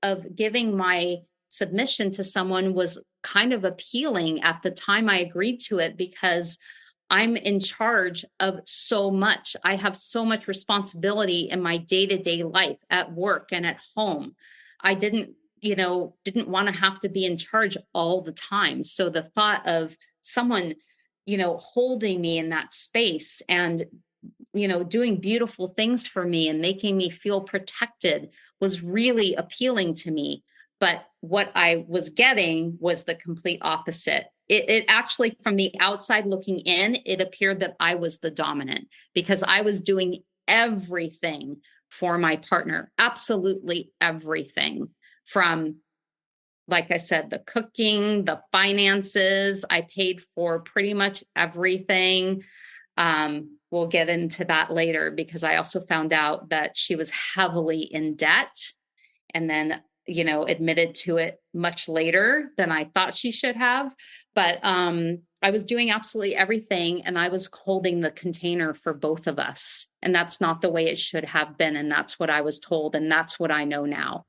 of giving my submission to someone was kind of appealing at the time I agreed to it, because I'm in charge of so much. I have so much responsibility in my day-to-day life at work and at home. I didn't want to have to be in charge all the time. So the thought of someone holding me in that space and, doing beautiful things for me and making me feel protected was really appealing to me. But what I was getting was the complete opposite. It actually, from the outside looking in, it appeared that I was the dominant, because I was doing everything for my partner, absolutely everything, from, like I said, the cooking, the finances. I paid for pretty much everything. We'll get into that later, because I also found out that she was heavily in debt, and then, admitted to it much later than I thought she should have. But I was doing absolutely everything, and I was holding the container for both of us. And that's not the way it should have been. And that's what I was told. And that's what I know now.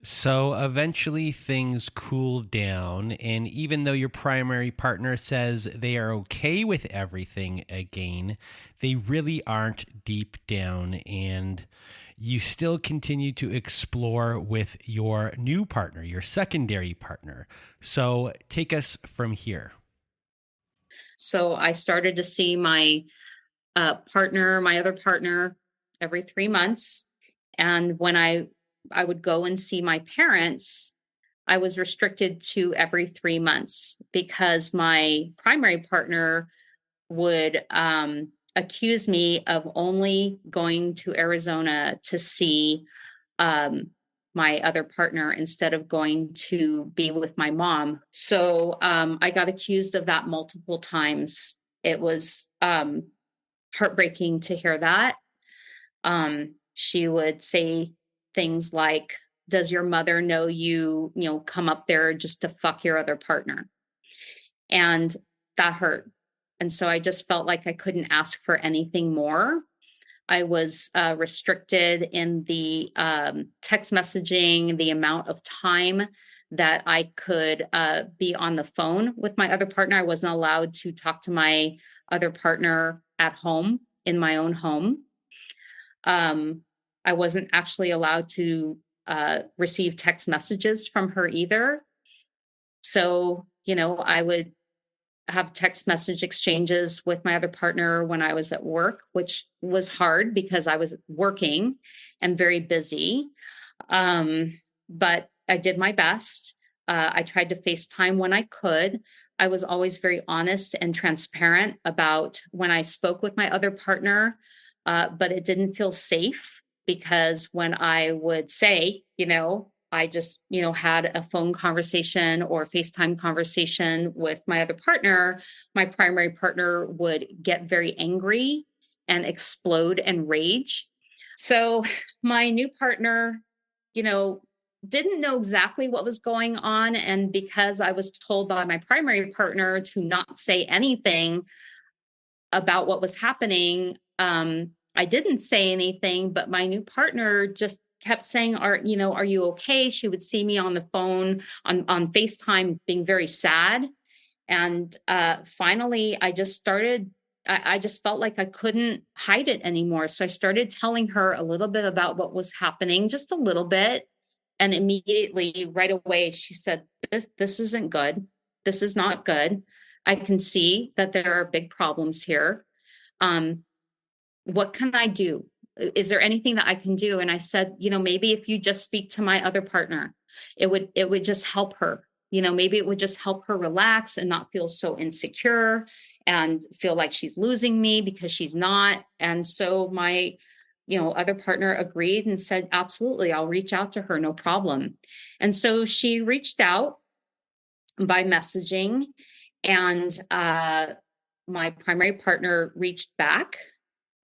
So eventually things cool down, and even though your primary partner says they are okay with everything again, they really aren't deep down, and you still continue to explore with your new partner, your secondary partner. So take us from here. So I started to see my other partner, every 3 months. And when I would go and see my parents, I was restricted to every 3 months, because my primary partner would accuse me of only going to Arizona to see my my other partner instead of going to be with my mom. So I got accused of that multiple times. It was heartbreaking to hear that. She would say things like, does your mother know you come up there just to fuck your other partner? And that hurt. And so I just felt like I couldn't ask for anything more. I was restricted in the text messaging, the amount of time that I could be on the phone with my other partner. I wasn't allowed to talk to my other partner at home, in my own home. I wasn't actually allowed to receive text messages from her either. So, I would have text message exchanges with my other partner when I was at work, which was hard because I was working and very busy. But I did my best. I tried to FaceTime when I could. I was always very honest and transparent about when I spoke with my other partner, but it didn't feel safe because when I would say, I just, had a phone conversation or FaceTime conversation with my other partner, my primary partner would get very angry and explode and rage. So my new partner, didn't know exactly what was going on. And because I was told by my primary partner to not say anything about what was happening, I didn't say anything, but my new partner just kept saying, are you okay? She would see me on the phone, on FaceTime, being very sad. And finally, I just felt like I couldn't hide it anymore. So I started telling her a little bit about what was happening, just a little bit. And immediately, right away, she said, this isn't good. This is not good. I can see that there are big problems here. What can I do? Is there anything that I can do? And I said, maybe if you just speak to my other partner, it would just help her. Maybe it would just help her relax and not feel so insecure and feel like she's losing me because she's not. And so my, other partner agreed and said, absolutely, I'll reach out to her, no problem. And so she reached out by messaging, and my primary partner reached back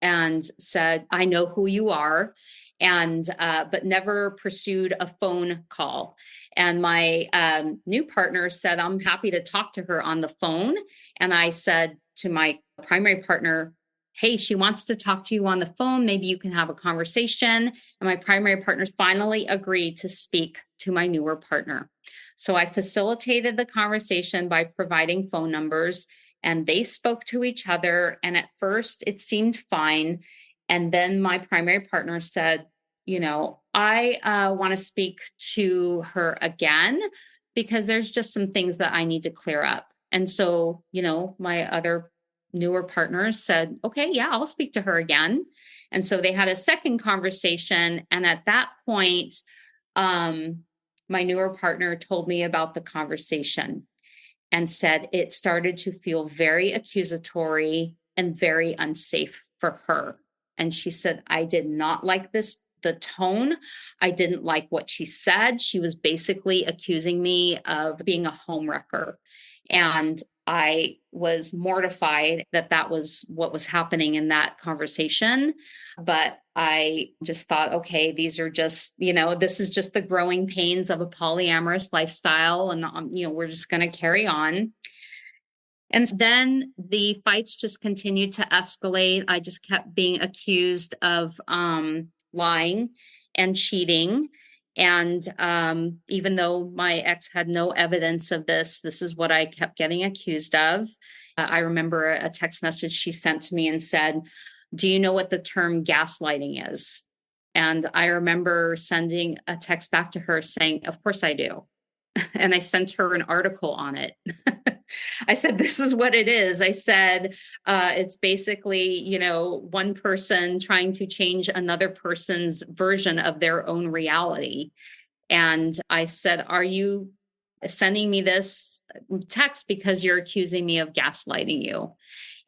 and said, I know who you are, and but never pursued a phone call. And my new partner said, I'm happy to talk to her on the phone. And I said to my primary partner, hey, she wants to talk to you on the phone. Maybe you can have a conversation. And my primary partner finally agreed to speak to my newer partner. So I facilitated the conversation by providing phone numbers, and they spoke to each other. And at first it seemed fine. And then my primary partner said, I want to speak to her again because there's just some things that I need to clear up. And so, my other newer partners said, okay, yeah, I'll speak to her again. And so they had a second conversation. And at that point, my newer partner told me about the conversation and said it started to feel very accusatory and very unsafe for her. And she said, I did not like the tone. I didn't like what she said. She was basically accusing me of being a homewrecker. And I was mortified that was what was happening in that conversation. But I just thought, okay, these are just, this is just the growing pains of a polyamorous lifestyle. And, we're just going to carry on. And then the fights just continued to escalate. I just kept being accused of lying and cheating. And even though my ex had no evidence of this is what I kept getting accused of. I remember a text message she sent to me and said, do you know what the term gaslighting is? And I remember sending a text back to her saying, of course I do. And I sent her an article on it. I said, this is what it is. I said, it's basically, one person trying to change another person's version of their own reality. And I said, are you sending me this text because you're accusing me of gaslighting you?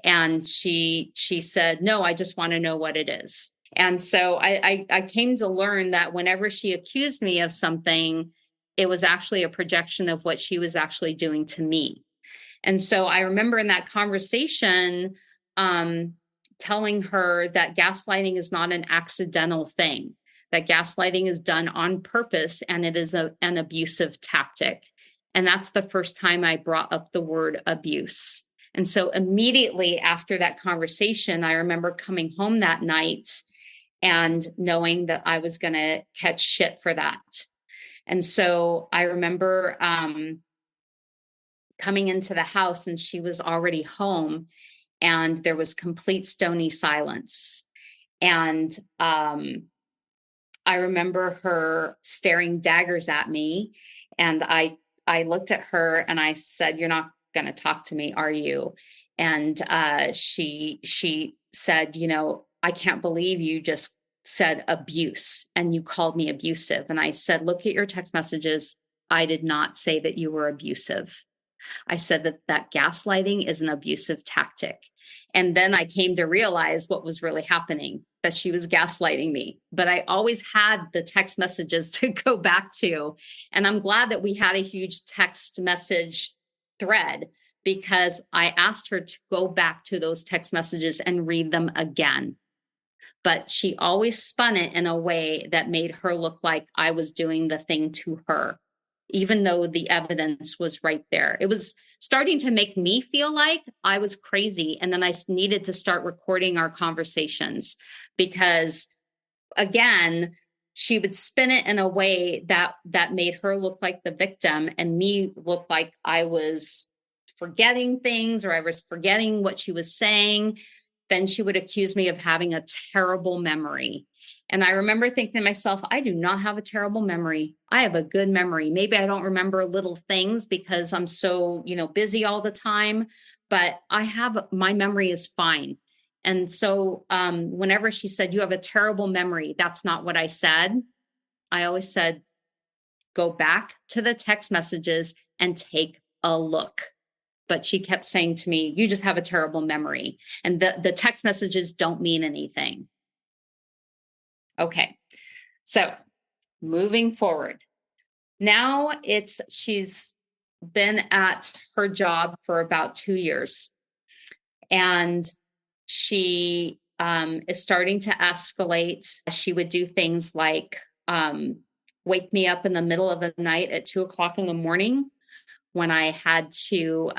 And she said, no, I just want to know what it is. And so I came to learn that whenever she accused me of something, it was actually a projection of what she was actually doing to me. And so I remember in that conversation, telling her that gaslighting is not an accidental thing, that gaslighting is done on purpose and it is an abusive tactic. And that's the first time I brought up the word abuse. And so immediately after that conversation, I remember coming home that night and knowing that I was going to catch shit for that. And so I remember coming into the house and she was already home and there was complete stony silence. And I remember her staring daggers at me. And I looked at her and I said, "You're not going to talk to me, are you?" And she said, "I can't believe you just said abuse and you called me abusive." And I said, "Look at your text messages. I did not say that you were abusive. I said that gaslighting is an abusive tactic." And then I came to realize what was really happening, that she was gaslighting me. But I always had the text messages to go back to. And I'm glad that we had a huge text message thread, because I asked her to go back to those text messages and read them again. But she always spun it in a way that made her look like I was doing the thing to her, even though the evidence was right there. It was starting to make me feel like I was crazy. And then I needed to start recording our conversations because, again, she would spin it in a way that made her look like the victim and me look like I was forgetting things or I was forgetting what she was saying. Then she would accuse me of having a terrible memory. And I remember thinking to myself, I do not have a terrible memory. I have a good memory. Maybe I don't remember little things because I'm so, busy all the time, but my memory is fine. And so whenever she said, "You have a terrible memory," that's not what I said. I always said, "Go back to the text messages and take a look." But she kept saying to me, "You just have a terrible memory." And the text messages don't mean anything. Okay. So moving forward. Now she's been at her job for about 2 years. And she is starting to escalate. She would do things like wake me up in the middle of the night at 2:00 in the morning when I had to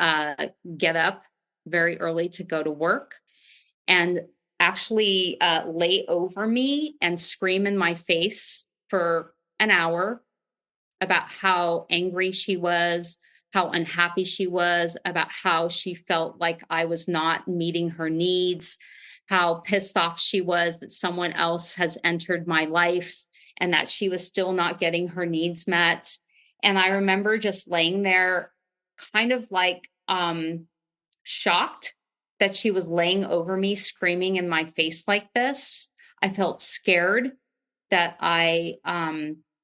get up very early to go to work, and actually lay over me and scream in my face for an hour about how angry she was, how unhappy she was, about how she felt like I was not meeting her needs, how pissed off she was that someone else has entered my life and that she was still not getting her needs met. And I remember just laying there kind of like shocked that she was laying over me, screaming in my face like this. I felt scared that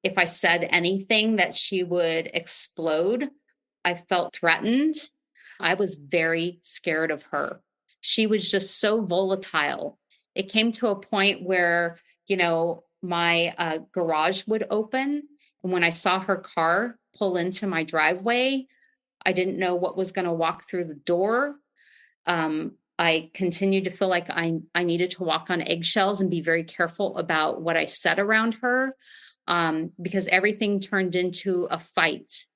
if I said anything, that she would explode. I felt threatened. I was very scared of her. She was just so volatile. It came to a point where, my garage would open. And when I saw her car pull into my driveway, I didn't know what was going to walk through the door. I continued to feel like I needed to walk on eggshells and be very careful about what I said around her, because everything turned into a fight.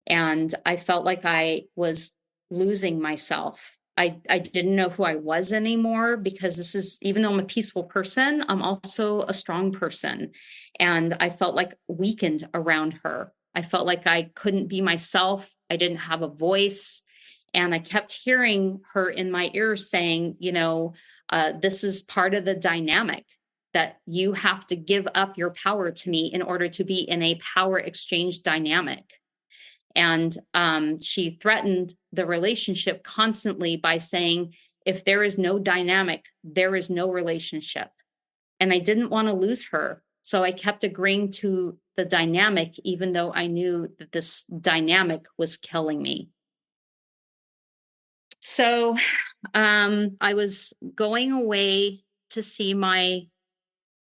And I felt like I was losing myself. I didn't know who I was anymore, because even though I'm a peaceful person, I'm also a strong person. And I felt like weakened around her. I felt like I couldn't be myself. I didn't have a voice. And I kept hearing her in my ear saying, this is part of the dynamic, that you have to give up your power to me in order to be in a power exchange dynamic. And she threatened the relationship constantly by saying, if there is no dynamic, there is no relationship. And I didn't want to lose her. So I kept agreeing to the dynamic, even though I knew that this dynamic was killing me. So I was going away to see my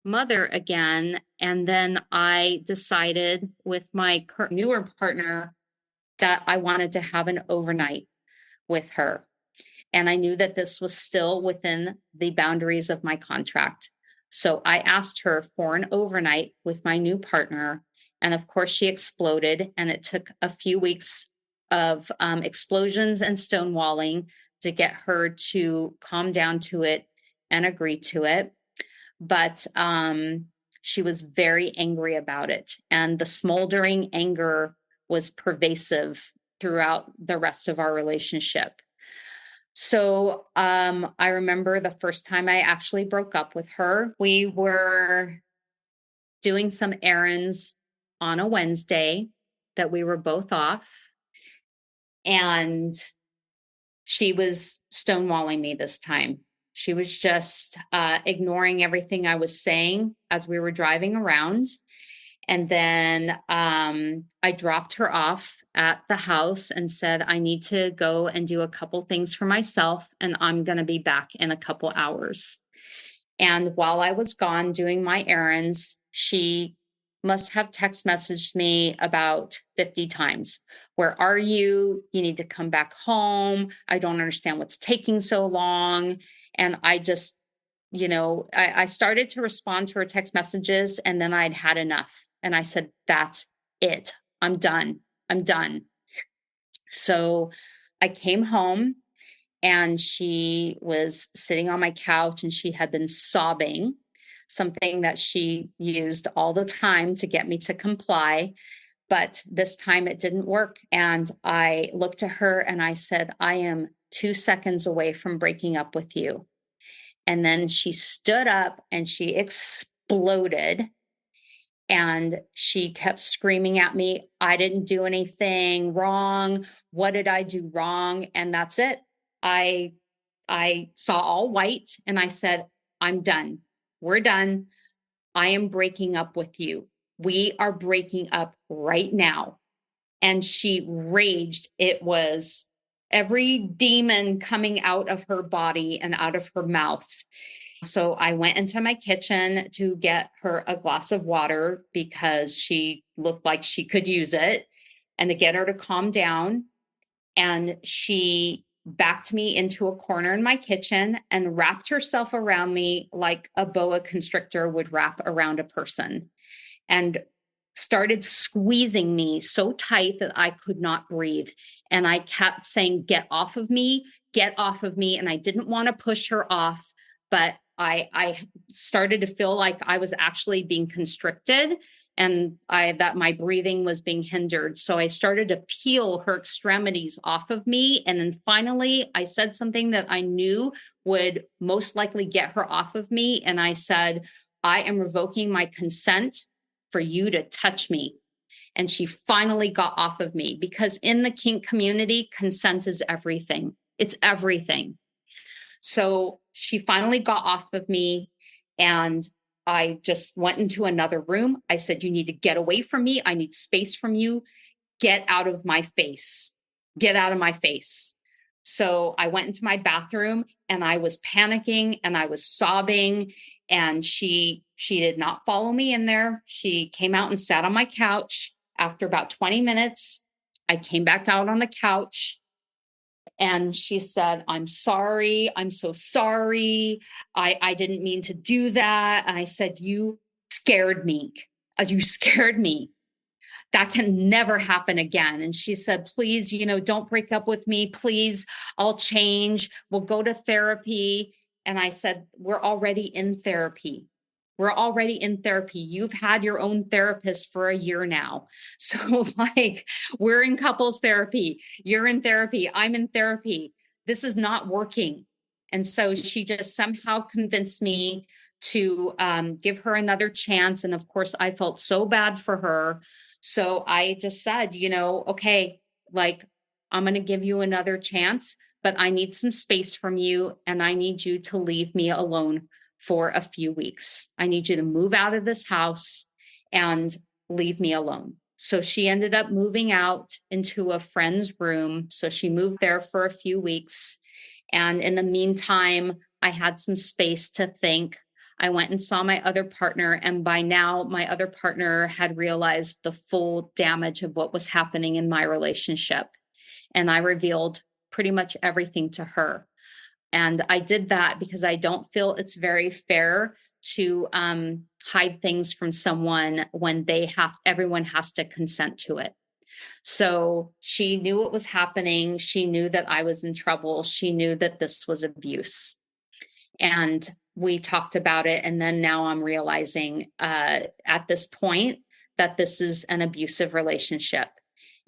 mother again. And then I decided with my newer partner that I wanted to have an overnight with her. And I knew that this was still within the boundaries of my contract. So I asked her for an overnight with my new partner. And of course, she exploded. And it took a few weeks of explosions and stonewalling to get her to calm down to it and agree to it. But she was very angry about it. And the smoldering anger was pervasive throughout the rest of our relationship. So I remember the first time I actually broke up with her. We were doing some errands on a Wednesday that we were both off. And she was stonewalling me this time. She was just ignoring everything I was saying as we were driving around. And then I dropped her off at the house and said, I need to go and do a couple things for myself, and I'm going to be back in a couple hours. And while I was gone doing my errands, she must have text messaged me about 50 times. Where are you? You need to come back home. I don't understand what's taking so long. And I just, I started to respond to her text messages, and then I'd had enough. And I said, that's it. I'm done. I'm done. So I came home, and she was sitting on my couch, and she had been sobbing, something that she used all the time to get me to comply. But this time it didn't work. And I looked at her and I said, I am 2 seconds away from breaking up with you. And then she stood up and she exploded. And she kept screaming at me, I didn't do anything wrong. What did I do wrong? And that's it. I saw all white and I said, I'm done. We're done. I am breaking up with you. We are breaking up right now. And she raged. It was every demon coming out of her body and out of her mouth. So I went into my kitchen to get her a glass of water because she looked like she could use it, and to get her to calm down. And she backed me into a corner in my kitchen and wrapped herself around me like a boa constrictor would wrap around a person, and started squeezing me so tight that I could not breathe. And I kept saying, get off of me, get off of me. And I didn't want to push her off, but I started to feel like I was actually being constricted, and that my breathing was being hindered. So I started to peel her extremities off of me. And then finally, I said something that I knew would most likely get her off of me. And I said, I am revoking my consent for you to touch me. And she finally got off of me, because in the kink community, consent is everything. It's everything. So she finally got off of me, and I just went into another room. I said, you need to get away from me. I need space from you. Get out of my face. Get out of my face. So I went into my bathroom and I was panicking and I was sobbing, and she did not follow me in there. She came out and sat on my couch. After about 20 minutes, I came back out on the couch. And she said, I'm sorry. I'm so sorry. I didn't mean to do that. And I said, you scared me. You scared me. That can never happen again. And she said, please, don't break up with me. Please, I'll change. We'll go to therapy. And I said, we're already in therapy. We're already in therapy. You've had your own therapist for a year now. So we're in couples therapy. You're in therapy. I'm in therapy. This is not working. And so she just somehow convinced me to give her another chance. And of course, I felt so bad for her. So I just said, okay, I'm going to give you another chance, but I need some space from you, and I need you to leave me alone for a few weeks. I need you to move out of this house and leave me alone. So she ended up moving out into a friend's room. So she moved there for a few weeks. And in the meantime, I had some space to think. I went and saw my other partner. And by now, my other partner had realized the full damage of what was happening in my relationship. And I revealed pretty much everything to her. And I did that because I don't feel it's very fair to hide things from someone when everyone has to consent to it. So she knew what was happening. She knew that I was in trouble. She knew that this was abuse. And we talked about it. And then now I'm realizing at this point that this is an abusive relationship.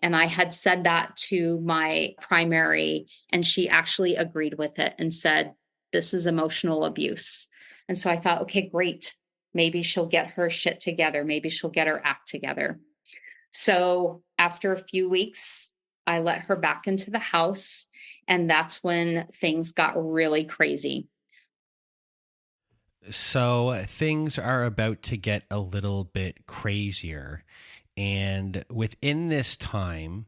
And I had said that to my primary, and she actually agreed with it and said, this is emotional abuse. And so I thought, okay, great. Maybe she'll get her shit together. Maybe she'll get her act together. So after a few weeks, I let her back into the house. And that's when things got really crazy. So things are about to get a little bit crazier. And within this time,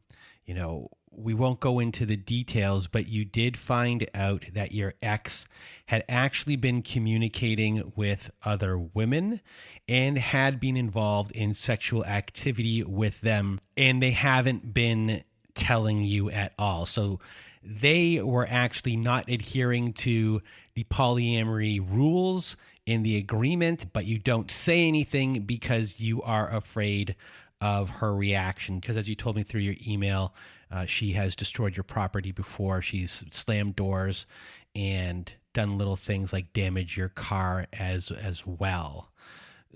we won't go into the details, but you did find out that your ex had actually been communicating with other women and had been involved in sexual activity with them, and they haven't been telling you at all. So they were actually not adhering to the polyamory rules in the agreement, but you don't say anything because you are afraid of her reaction. Because as you told me through your email, she has destroyed your property before. She's slammed doors and done little things like damage your car as well.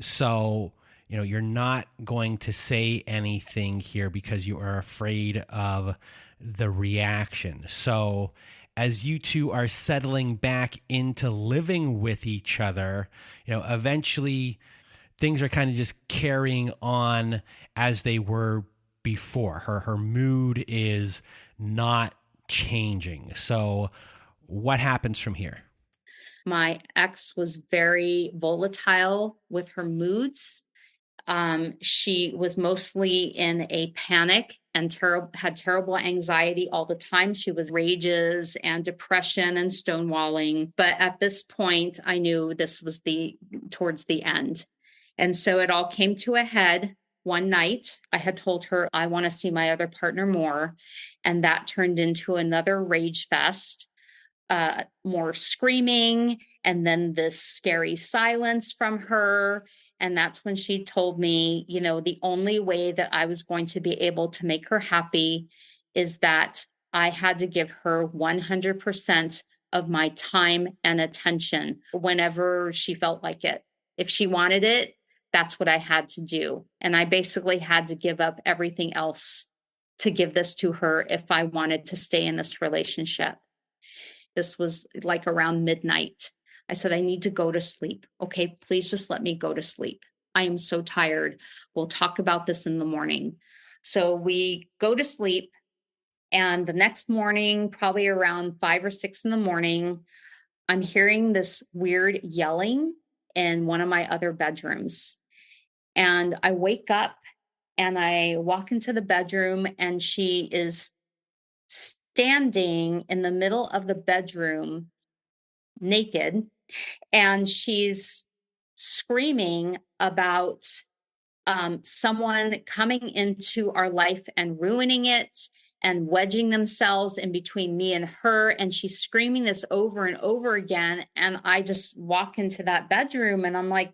So, you're not going to say anything here because you are afraid of the reaction. So as you two are settling back into living with each other, eventually things are kind of just carrying on as they were before. Her mood is not changing. So what happens from here? My ex was very volatile with her moods. She was mostly in a panic and had terrible anxiety all the time. She was rages and depression and stonewalling. But at this point, I knew this was towards the end. And so it all came to a head one night. I had told her I want to see my other partner more. And that turned into another rage fest. More screaming, and then this scary silence from her. And that's when she told me, the only way that I was going to be able to make her happy is that I had to give her 100% of my time and attention whenever she felt like it. If she wanted it, that's what I had to do. And I basically had to give up everything else to give this to her if I wanted to stay in this relationship. This was like around midnight. I said, I need to go to sleep. Okay, please just let me go to sleep. I am so tired. We'll talk about this in the morning. So we go to sleep. And the next morning, probably around 5 or 6 in the morning, I'm hearing this weird yelling in one of my other bedrooms. And I wake up and I walk into the bedroom, and she is standing in the middle of the bedroom naked, and she's screaming about someone coming into our life and ruining it and wedging themselves in between me and her. And she's screaming this over and over again. And I just walk into that bedroom and I'm like,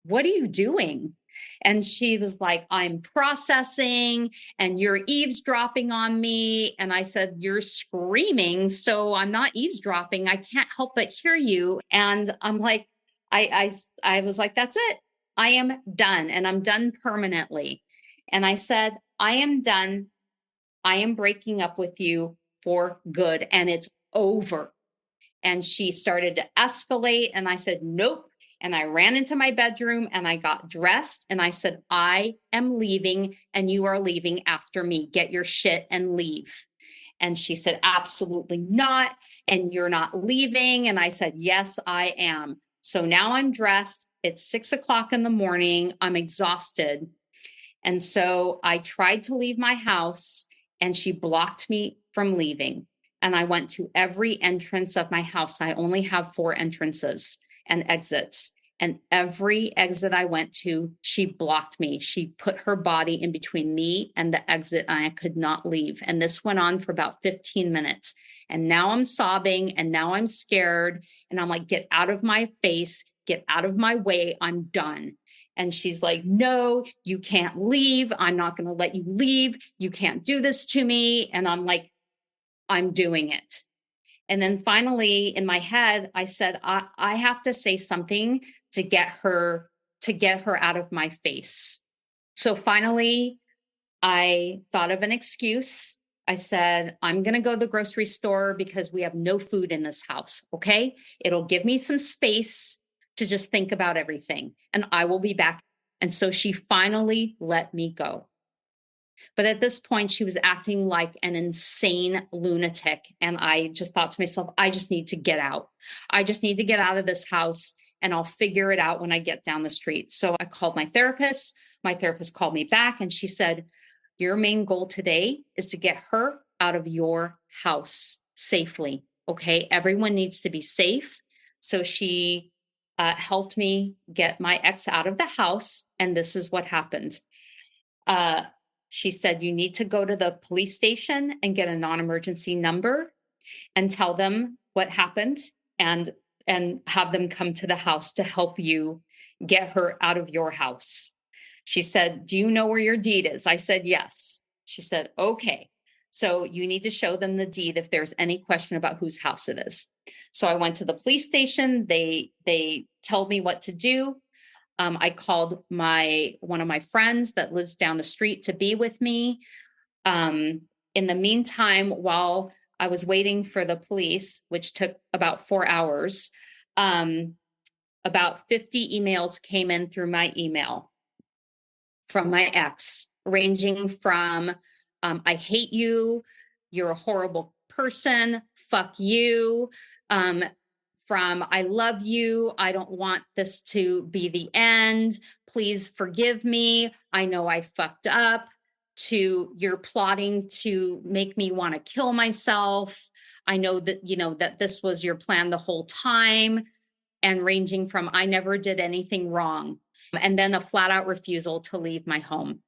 what are you doing? And she was like, I'm processing and you're eavesdropping on me. And I said, you're screaming. So I'm not eavesdropping. I can't help but hear you. And I'm like, I was like, that's it. I am done. And I'm done permanently. And I said, I am done. I am breaking up with you for good. And it's over. And she started to escalate. And I said, nope. And I ran into my bedroom and I got dressed and I said, I am leaving and you are leaving after me. Get your shit and leave. And she said, absolutely not. And you're not leaving. And I said, yes, I am. So now I'm dressed. It's 6 o'clock in the morning. I'm exhausted. And so I tried to leave my house and she blocked me from leaving. And I went to every entrance of my house. I only have 4 entrances and exits. And every exit I went to, she blocked me. She put her body in between me and the exit, and I could not leave. And this went on for about 15 minutes. And now I'm sobbing, and now I'm scared. And I'm like, get out of my face, get out of my way. I'm done. And she's like, no, you can't leave. I'm not going to let you leave. You can't do this to me. And I'm like, I'm doing it. And then finally in my head, I said, I have to say something to get her out of my face. So finally, I thought of an excuse. I said, I'm going to go to the grocery store because we have no food in this house. Okay. It'll give me some space to just think about everything, and I will be back. And so she finally let me go. But at this point, she was acting like an insane lunatic. And I just thought to myself, I just need to get out. I just need to get out of this house, and I'll figure it out when I get down the street. So I called my therapist. My therapist called me back, and she said, your main goal today is to get her out of your house safely. Okay. Everyone needs to be safe. So she helped me get my ex out of the house. And this is what happened. She said, you need to go to the police station and get a non-emergency number and tell them what happened, and have them come to the house to help you get her out of your house. She said, do you know where your deed is? I said, yes. She said, okay. So you need to show them the deed if there's any question about whose house it is. So I went to the police station. They told me what to do. I called one of my friends that lives down the street to be with me. In the meantime, while I was waiting for the police, which took about 4 hours, about 50 emails came in through my email from my ex, ranging from, I hate you, you're a horrible person, fuck you, from I love you, I don't want this to be the end, please forgive me, I know I fucked up, to you're plotting to make me want to kill myself, I know that this was your plan the whole time, and ranging from I never did anything wrong, and then a flat out refusal to leave my home.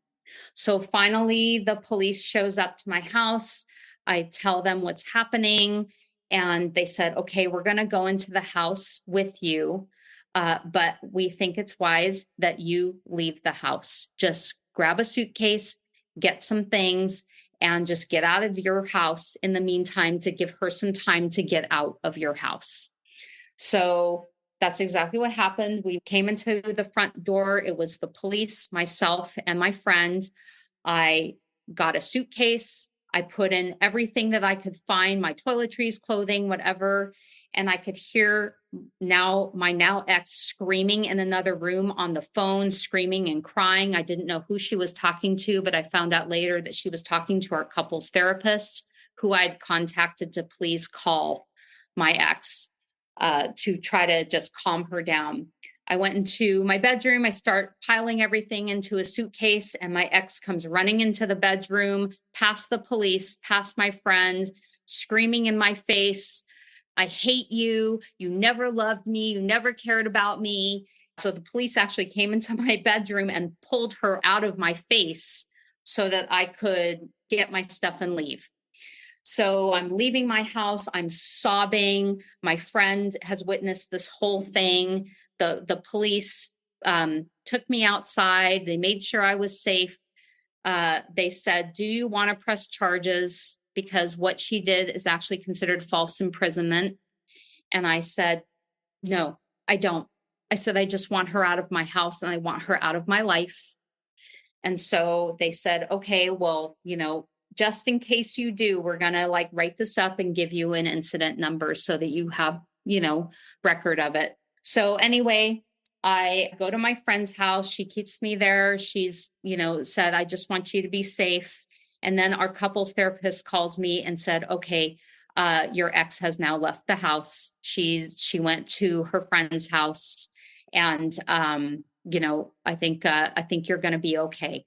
So finally the police shows up to my house. I tell them what's happening. And they said, okay, we're going to go into the house with you. But we think it's wise that you leave the house. Just grab a suitcase, get some things, and just get out of your house in the meantime, to give her some time to get out of your house. So that's exactly what happened. We came into the front door. It was the police, myself, and my friend. I got a suitcase. I put in everything that I could find, my toiletries, clothing, whatever. And I could hear my now ex screaming in another room on the phone, screaming and crying. I didn't know who she was talking to, but I found out later that she was talking to our couples therapist, who I'd contacted to please call my ex to try to just calm her down. I went into my bedroom. I start piling everything into a suitcase, and my ex comes running into the bedroom, past the police, past my friend, screaming in my face, I hate you. You never loved me. You never cared about me. So the police actually came into my bedroom and pulled her out of my face so that I could get my stuff and leave. So I'm leaving my house. I'm sobbing. My friend has witnessed this whole thing. The police took me outside. They made sure I was safe. They said, do you want to press charges? Because what she did is actually considered false imprisonment. And I said, no, I don't. I said, I just want her out of my house and I want her out of my life. And so they said, okay, well, just in case you do, we're going to write this up and give you an incident number so that you have, record of it. So anyway, I go to my friend's house. She keeps me there. She's, said, I just want you to be safe. And then our couples therapist calls me and said, okay, your ex has now left the house. She went to her friend's house, and I think you're going to be okay.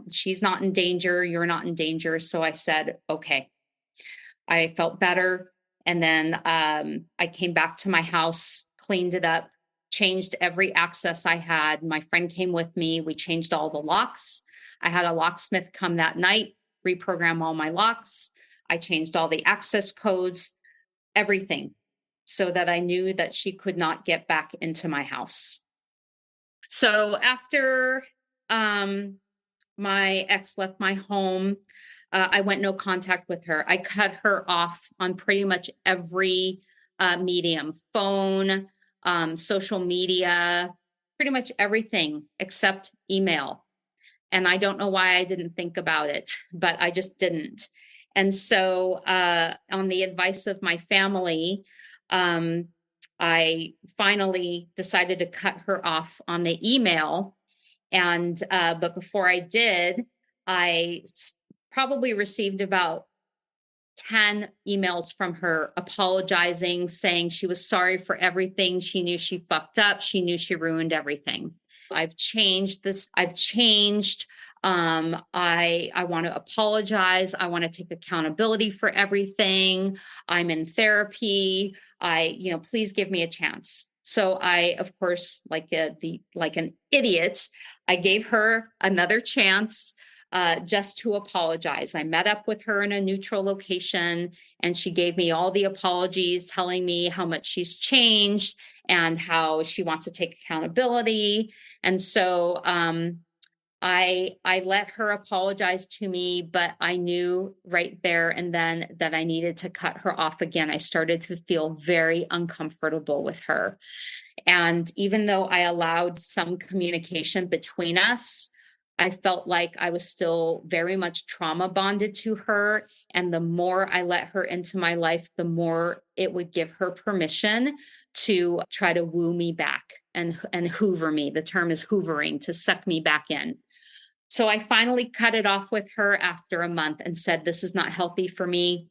She's not in danger. You're not in danger. So I said, okay. I felt better. And then I came back to my house, cleaned it up, changed every access I had. My friend came with me. We changed all the locks. I had a locksmith come that night, reprogram all my locks. I changed all the access codes, everything, so that I knew that she could not get back into my house. So after my ex left my home, I went no contact with her. I cut her off on pretty much every medium, phone, social media, pretty much everything except email. And I don't know why I didn't think about it, but I just didn't. And so on the advice of my family, I finally decided to cut her off on the email. And but before I did, I probably received about 10 emails from her apologizing, saying she was sorry for everything. She knew she fucked up. She knew she ruined everything. I've changed this. I've changed. I want to apologize. I want to take accountability for everything. I'm in therapy. Please give me a chance. So I, of course, like an idiot, I gave her another chance just to apologize. I met up with her in a neutral location, and she gave me all the apologies, telling me how much she's changed and how she wants to take accountability. And so I let her apologize to me, but I knew right there and then that I needed to cut her off again. I started to feel very uncomfortable with her. And even though I allowed some communication between us, I felt like I was still very much trauma bonded to her. And the more I let her into my life, the more it would give her permission to try to woo me back and hoover me. The term is hoovering, to suck me back in. So I finally cut it off with her after a month and said, this is not healthy for me.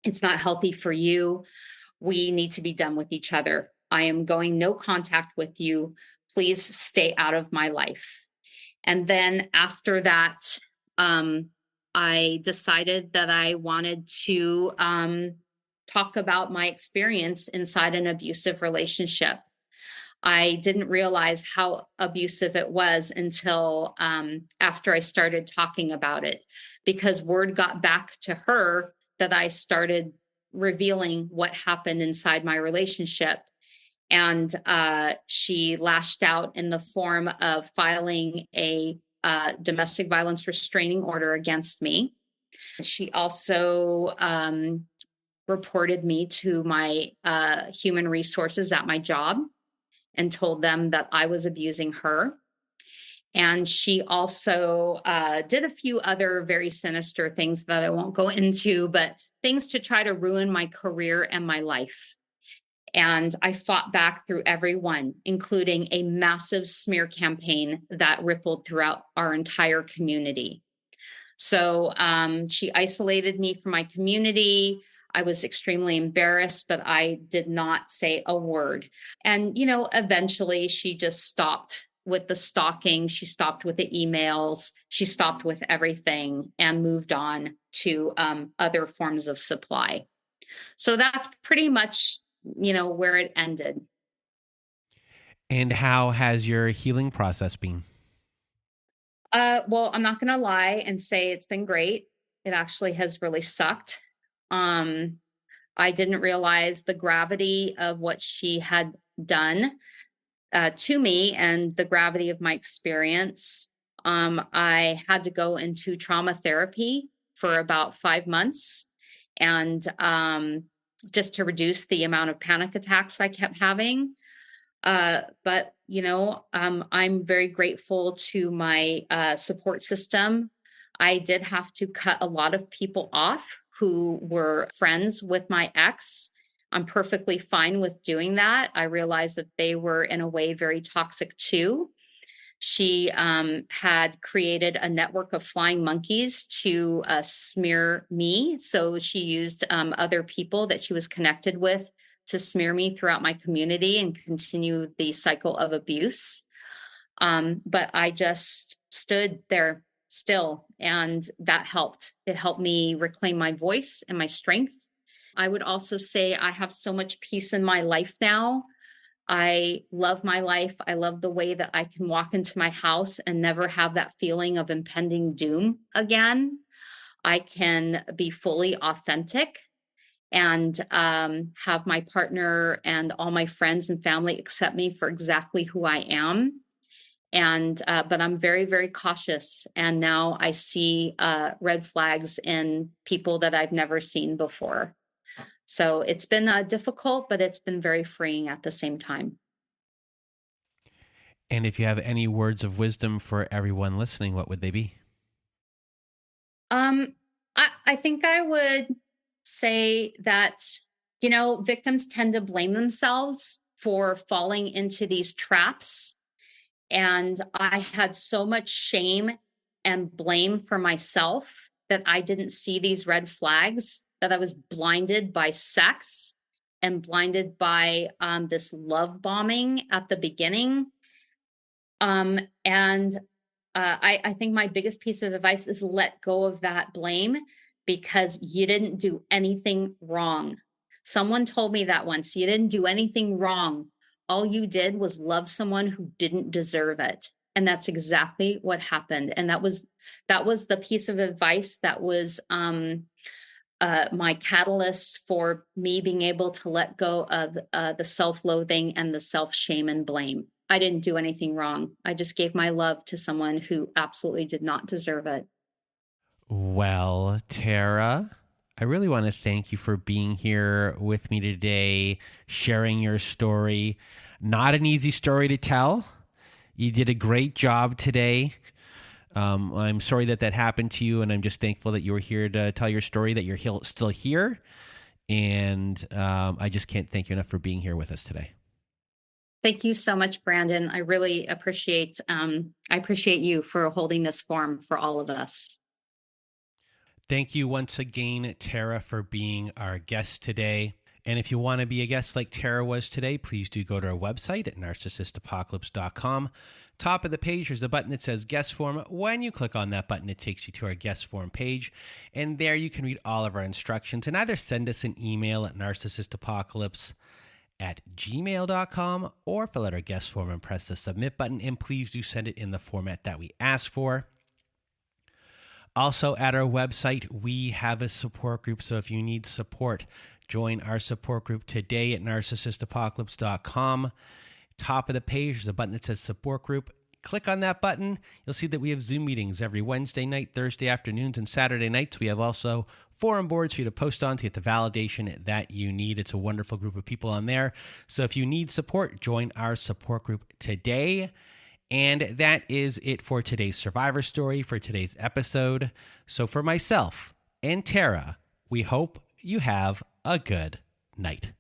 It's not healthy for you. We need to be done with each other. I am going no contact with you. Please stay out of my life. And then after that, I decided that I wanted to talk about my experience inside an abusive relationship. I didn't realize how abusive it was until after I started talking about it, because word got back to her that I started revealing what happened inside my relationship. And she lashed out in the form of filing a domestic violence restraining order against me. She also reported me to my human resources at my job and told them that I was abusing her. And she also did a few other very sinister things that I won't go into, but things to try to ruin my career and my life. And I fought back through every one, including a massive smear campaign that rippled throughout our entire community. So she isolated me from my community. I was extremely embarrassed, but I did not say a word. And, eventually she just stopped with the stalking. She stopped with the emails. She stopped with everything and moved on to other forms of supply. So that's pretty much, where it ended. And how has your healing process been? Well, I'm not going to lie and say it's been great. It actually has really sucked. I didn't realize the gravity of what she had done to me and the gravity of my experience. I had to go into trauma therapy for about 5 months, and just to reduce the amount of panic attacks I kept having. But I'm very grateful to my support system. I did have to cut a lot of people off who were friends with my ex. I'm perfectly fine with doing that. I realized that they were in a way very toxic too. She had created a network of flying monkeys to smear me. So she used other people that she was connected with to smear me throughout my community and continue the cycle of abuse. But I just stood there still, and that helped. It helped me reclaim my voice and my strength. I would also say I have so much peace in my life now I love my life. I love the way that I can walk into my house and never have that feeling of impending doom again. I can be fully authentic and have my partner and all my friends and family accept me for exactly who I am. And but I'm very, very cautious. And now I see red flags in people that I've never seen before. So it's been difficult, but it's been very freeing at the same time. And if you have any words of wisdom for everyone listening, what would they be? Um, I think I would say that, victims tend to blame themselves for falling into these traps. And I had so much shame and blame for myself that I didn't see these red flags, that I was blinded by sex and blinded by this love bombing at the beginning. And I think my biggest piece of advice is let go of that blame, because you didn't do anything wrong. Someone told me that once: you didn't do anything wrong. All you did was love someone who didn't deserve it. And that's exactly what happened. And that was the piece of advice that was my catalyst for me being able to let go of the self-loathing and the self-shame and blame. I didn't do anything wrong. I just gave my love to someone who absolutely did not deserve it. Well, Terra, I really want to thank you for being here with me today, sharing your story. Not an easy story to tell. You did a great job today. I'm sorry that happened to you, and I'm just thankful that you were here to tell your story, that you're still here. And I just can't thank you enough for being here with us today. Thank you so much, Brandon. I really appreciate you for holding this forum for all of us. Thank you once again, Terra, for being our guest today. And if you want to be a guest like Terra was today, please do go to our website at narcissistapocalypse.com. Top of the page, there's a button that says guest form. When you click on that button, it takes you to our guest form page. And there you can read all of our instructions and either send us an email at narcissistapocalypse@gmail.com or fill out our guest form and press the submit button. And please do send it in the format that we ask for. Also, at our website, we have a support group. So if you need support, join our support group today at narcissistapocalypse.com. Top of the page, there's a button that says support group. Click on that button. You'll see that we have Zoom meetings every Wednesday night, Thursday afternoons, and Saturday nights. We have also forum boards for you to post on to get the validation that you need. It's a wonderful group of people on there. So if you need support, join our support group today. And that is it for today's survivor story, for today's episode. So for myself and Terra, we hope you have a good night.